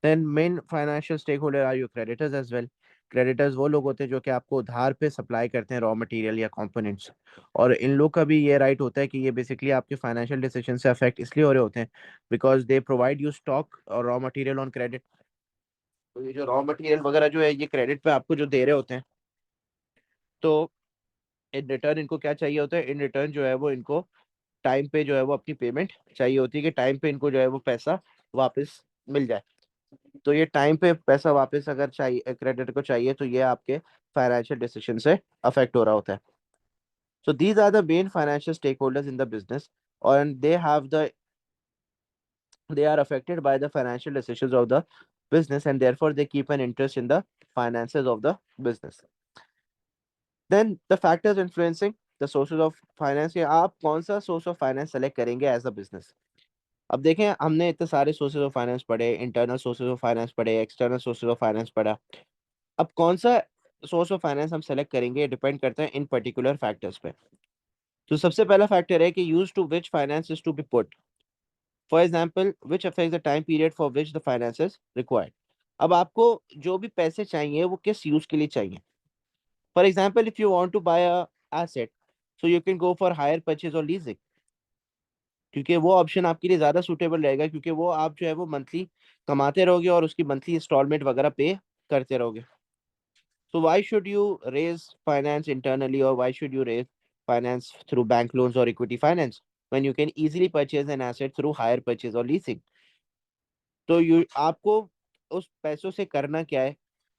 Then main financial stake holder are your creditors as well. Creditors वो लोग होते हैं जो कि आपको उधार पे सप्लाई करते हैं रॉ मटेरियल या कंपोनेंट्स, और इन लोग का भी ये राइट होता है कि ये बेसिकली आपके फाइनेंशियल डिसीजन से अफेक्ट इसलिए हो रहे होते हैं because they provide you stock और रॉ मटेरियल ऑन क्रेडिट। तो ये जो रॉ मटेरियल वगैरह जो है ये क्रेडिट पे आपको जो दे रहे होते हैं, तो इन रिटर्न इनको क्या चाहिए होता है? इन रिटर्न जो है वो इनको टाइम पे जो है वो अपनी पेमेंट चाहिए होती है, कि टाइम पे इनको जो है वो पैसा वापस मिल जाए। तो ये टाइम पे पैसा वापस अगर चाहिए, क्रेडिट को चाहिए, तो ये आपके फाइनेंशियल डिसीजन से अफेक्ट हो रहा होता है। So these are the main financial stake holders in the business, और they are affected by the financial decisions of the business, and therefore they keep an interest in the finances of the business. Then the factors influencing the sources of finance, कि आप कौन सा source of finance select करेंगे as a business. अब देखें, हमने इतने सारे सोर्सेज ऑफ फाइनेंस पढ़े, इंटरनल सोर्सेज ऑफ फाइनेंस पढ़े, एक्सटर्नल सोर्सेज ऑफ फाइनेंस पढ़ा। अब कौन सा सोर्स ऑफ फाइनेंस हम सेलेक्ट करेंगे डिपेंड करता है इन पर्टिकुलर फैक्टर्स पे। तो सबसे पहला फैक्टर है कि use to which finance is to be put. For example, which affect the time period for which the finance is required. अब आपको जो भी पैसे चाहिए वो किस यूज के लिए चाहिए। For example, if you want to buy a asset, so you can go for hire purchase और लीजिंग, क्योंकि वो ऑप्शन आपके लिए ज्यादा सूटेबल रहेगा, क्योंकि वो आप जो है वो मंथली कमाते रहोगे और उसकी मंथली इंस्टॉलमेंट वगैरह पे करते रहोगे। So why should you raise finance internally, or why should you raise finance through bank loans or equity finance when you can easily purchase an asset through hire purchase or leasing? तो you आपको उस पैसों से करना क्या है,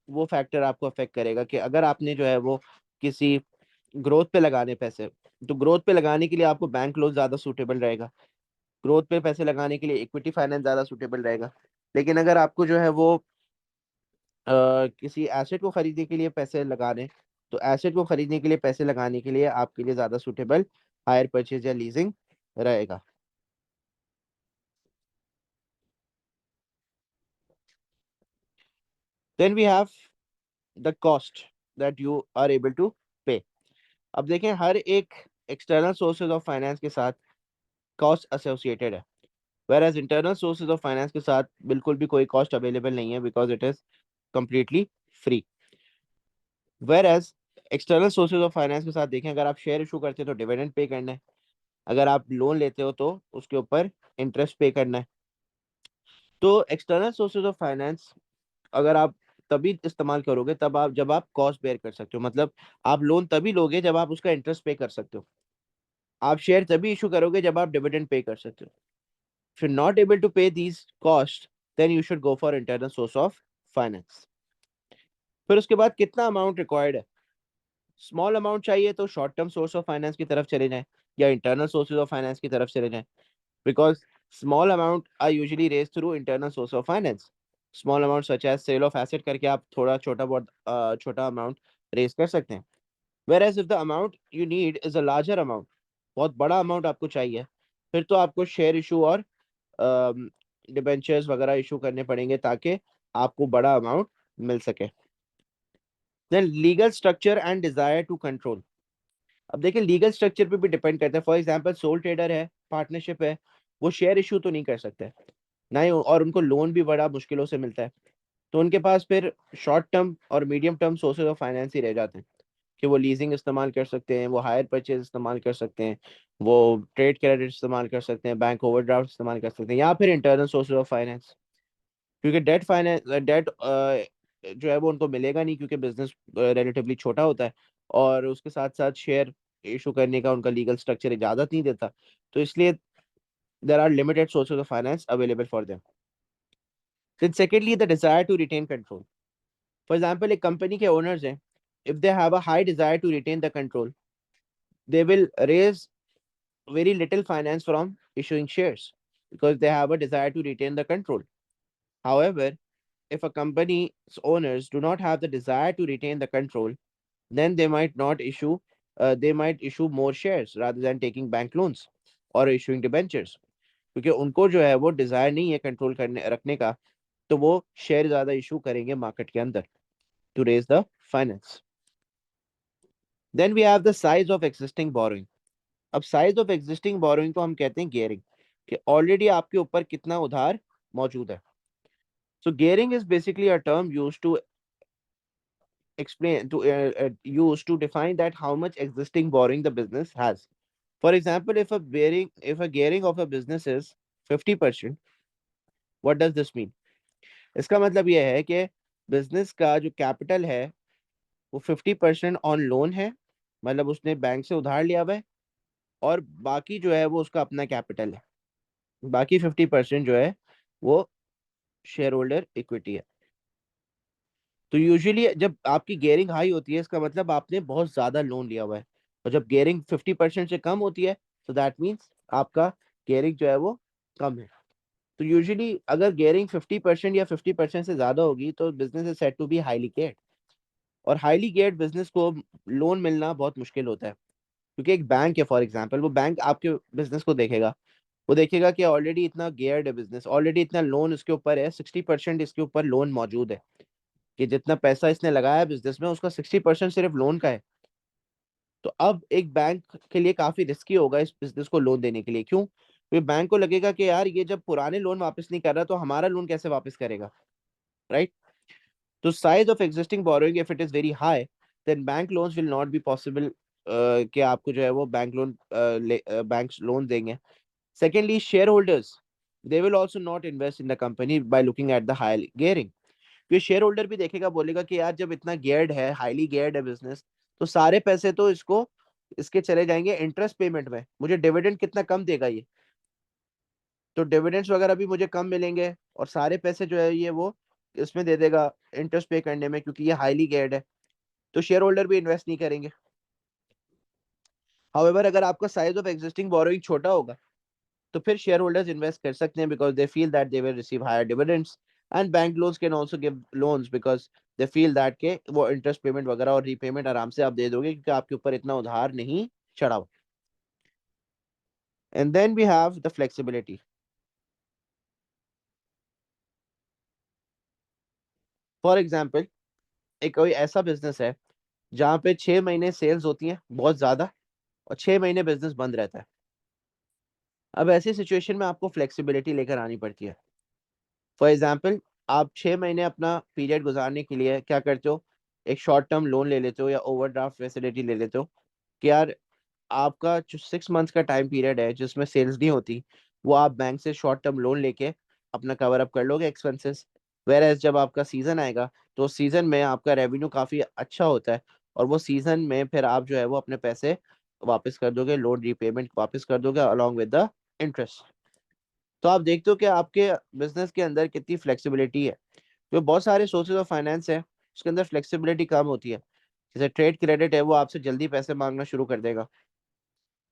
वो factor आपको अफेक्ट करेगा। कि अगर आपने जो है वो किसी ग्रोथ पे लगाने पैसे, तो ग्रोथ पे लगाने के लिए आपको बैंक लोन ज्यादा सूटेबल रहेगा। ग्रोथ पे पैसे लगाने के लिए इक्विटी फाइनेंस ज्यादा सूटेबल रहेगा। लेकिन अगर आपको जो है वो किसी एसेट को खरीदने के लिए पैसे लगाने, तो एसेट को खरीदने के लिए पैसे लगाने के लिए आपके लिए ज्यादा सुटेबल हायर परचेज या लीजिंग रहेगा। Then we have the cost that you are able to pay. अब देखें, हर एक एक्सटर्नल सोर्सेज ऑफ फाइनेंस के साथ कॉस्ट एसोसिएटेड है। Whereas internal sources of finance के साथ बिल्कुल भी कोई कॉस्ट अवेलेबल नहीं है, because it is completely free. Whereas external sources of finance के साथ देखें, अगर आप शेयर इशू करते हैं तो डिविडेंड पे करना है, अगर आप लोन लेते हो तो उसके ऊपर इंटरेस्ट पे करना है. तो एक्सटर्नल सोर्सेज ऑफ फाइनेंस अगर आप तभी इस्तेमाल करोगे तब आप जब आप कॉस्ट बेयर कर सकते हो, मतलब आप लोन तभी लोगे जब आप उसका इंटरेस्ट पे कर सकते हो. आप शेयर तभी इशू करोगे जब आप डिविडेंड पे कर सकते हो. If you're not able to pay these costs, then you should go for internal source of finance. फिर उसके बाद कितना अमाउंट रिक्वायर्ड है. स्मॉल अमाउंट चाहिए तो short term source of finance की तरफ चले जाएं या इंटरनल सोर्सेज ऑफ फाइनेंस की तरफ चले जाएं, because small amount are usually raise through internal source of finance. Small amount such as sale of asset करके आप थोड़ा छोटा बहुत छोटा अमाउंट रेज कर सकते हैं. Whereas if the amount you need is a larger amount, बहुत बड़ा अमाउंट आपको चाहिए, फिर तो आपको शेयर इशू और डिबेंचर्स वगैरह इशू करने पड़ेंगे ताकि आपको बड़ा अमाउंट मिल सके. Then legal structure and desire to control. अब देखिए लीगल स्ट्रक्चर पे भी डिपेंड करता है. फॉर एग्जांपल सोल ट्रेडर है, पार्टनरशिप है, वो शेयर इशू तो नहीं कर सकते ना ही, और उनको लोन भी बड़ा मुश्किलों से मिलता है. तो उनके पास फिर शॉर्ट टर्म और medium term sources of finance ही रह जाते हैं कि वो लीजिंग इस्तेमाल कर सकते हैं, वो हायर परचेज इस्तेमाल कर सकते हैं, वो ट्रेड क्रेडिट इस्तेमाल कर सकते हैं, बैंक ओवरड्राफ्ट इस्तेमाल कर सकते हैं, या फिर इंटरनल सोर्सेज ऑफ फाइनेंस. क्योंकि डेट फाइनेंस डेट जो है वो उनको मिलेगा नहीं, क्योंकि बिजनेस रिलेटिवली छोटा होता है और उसके साथ साथ शेयर इशू करने का उनका लीगल स्ट्रक्चर इजाजत नहीं देता. तो इसलिए there are limited sources of finance available for them. Then secondly the desire to retain control. For example एक कंपनी के ओनर्स हैं, if they have a high desire to retain the control, they will raise very little finance from issuing shares because they have a desire to retain the control. However, if a company's owners do not have the desire to retain the control, then they might issue more shares rather than taking bank loans or issuing debentures. क्योंकि उनको जो है वो Dzire नहीं है control करने रखने का, तो वो शेयर ज्यादा इशू करेंगे मार्केट के अंदर to raise the finance. Then we have the size of existing borrowing. अब साइज ऑफ एग्जिस्टिंग बोरोइंग को हम कहते हैं गियरिंग, कि ऑलरेडी आपके ऊपर कितना उधार मौजूद है. So gearing is basically a term used to explain to use to define that how much existing borrowing the business has. For example, if a gearing of a business is 50%, what does this mean? इसका मतलब यह है कि business का जो capital है वो 50% on loan है, मतलब उसने बैंक से उधार लिया हुआ है, और बाकी जो है वो उसका अपना कैपिटल है. बाकी 50% जो है वो शेयर होल्डर इक्विटी है. तो यूजुअली जब आपकी गेयरिंग हाई होती है इसका मतलब आपने बहुत ज्यादा लोन लिया हुआ है, और जब गेयरिंग 50% से कम होती है तो दैट मीन्स आपका गेयरिंग जो है वो कम है. तो यूजुअली अगर गेयरिंग 50% या 50% से ज्यादा होगी तो business is said to be highly geared. और हाईली गेयर्ड बिजनेस को लोन मिलना बहुत मुश्किल होता है, क्योंकि एक बैंक है फॉर एग्जाम्पल, वो बैंक आपके बिजनेस को देखेगा, वो देखेगा कि ऑलरेडी इतना गेयर्ड है बिजनेस, ऑलरेडी इतना लोन इसके ऊपर है, 60% इसके ऊपर लोन मौजूद है, कि जितना पैसा इसने लगाया बिजनेस में उसका 60% सिर्फ लोन का है. तो अब एक बैंक के लिए काफी रिस्की होगा इस बिजनेस को लोन देने के लिए. क्यों? क्योंकि बैंक को लगेगा कि यार ये जब पुराने लोन वापस नहीं कर रहा तो हमारा लोन कैसे वापस करेगा, राइट? तो size of existing borrowing if it is very high, then bank loans will not be possible, कि आपको जो है वो बैंक लोन देंगे. Secondly shareholders, they will also not invest in the company by looking at the high gearing. ये shareholder भी देखेगा, बोलेगा कि यार जब इतना गियर्ड है, हाईली गियर्ड है बिजनेस, तो सारे पैसे तो इसके चले जाएंगे इंटरेस्ट पेमेंट में, मुझे डिविडेंड कितना कम देगा ये, तो डिविडेंड्स वगैरह भी मुझे कम मिलेंगे, और सारे पैसे जो है ये वो इसमें दे देगा इंटरेस्ट पे करने में, क्योंकि ये हाईली गियर्ड है. तो शेयर होल्डर भी इन्वेस्ट नहीं करेंगे. हाउएवर अगर आपका साइज ऑफ एग्जिस्टिंग बोरोइंग छोटा होगा तो फिर शेयर होल्डर्स इन्वेस्ट कर सकते हैं, because they feel that they will receive higher dividends. And bank loans can also give loans because they feel that के वो इंटरेस्ट पेमेंट वगैरह और रीपेमेंट आराम से आप दे दोगे, क्योंकि आपके ऊपर इतना उधार नहीं चढ़ा हुआ. And then we have the flexibility. For example एक कोई ऐसा बिजनेस है जहाँ पे 6 महीने सेल्स होती हैं बहुत ज्यादा, और 6 महीने बिजनेस बंद रहता है. अब ऐसी सिचुएशन में आपको फ्लेक्सिबिलिटी लेकर आनी पड़ती है। फॉर एग्जाम्पल, आप 6 महीने अपना पीरियड गुजारने के लिए क्या करते हो, एक शॉर्ट टर्म लोन ले लेते हो या ओवरड्राफ्ट फैसिलिटी ले लेते हो कि यार आपका जो 6 मंथ्स का टाइम पीरियड है जिसमें सेल्स नहीं होती, वो आप बैंक से शॉर्ट टर्म लोन लेके अपना कवर अप कर लोगे एक्सपेंसेस। वेर एज जब आपका सीजन आएगा तो सीजन में आपका रेवेन्यू काफी अच्छा होता है, और वो सीजन में फिर आप जो है वो अपने पैसे वापस कर दोगे, लोन रीपेमेंट वापस कर दोगे अलॉन्ग विद द इंटरेस्ट। तो आप देखते हो कि आपके बिजनेस के अंदर कितनी फ्लेक्सिबिलिटी है। तो बहुत सारे सोर्सेज ऑफ फाइनेंस है उसके अंदर फ्लेक्सिबिलिटी कम होती है। जैसे ट्रेड क्रेडिट है, वो आपसे जल्दी पैसे मांगना शुरू कर देगा,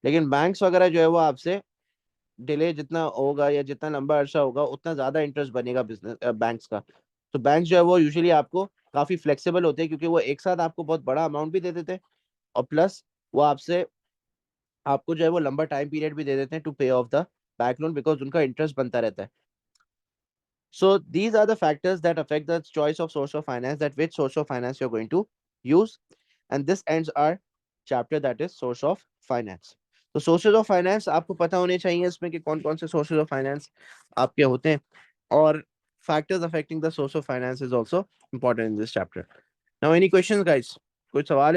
लेकिन बैंक्स वगैरह जो है वो आपसे डिले जितना होगा या जितना लंबा अरसा होगा उतना ज्यादा इंटरेस्ट बनेगा बिजनेस बैंक्स का। तो बैंक जो है वो यूजुअली आपको काफी फ्लेक्सिबल होते हैं, क्योंकि वो एक साथ आपको बहुत बड़ा अमाउंट भी दे देते हैं, और प्लस वो आपसे आपको जो है वो लंबा टाइम पीरियड भी दे देते हैं to pay of the bank loan, because उनका इंटरेस्ट बनता रहता है। So these are the factors that affect the choice of source of finance, that which source of finance you're going to use. And this ends our chapter, that is source of finance. तो sources of finance आपको पता होने चाहिए इसमें कि कौन कौन से sources of finance आपके होते हैं, और factors affecting the source of finance is also important in this chapter. Now any questions guys? कोई सवाल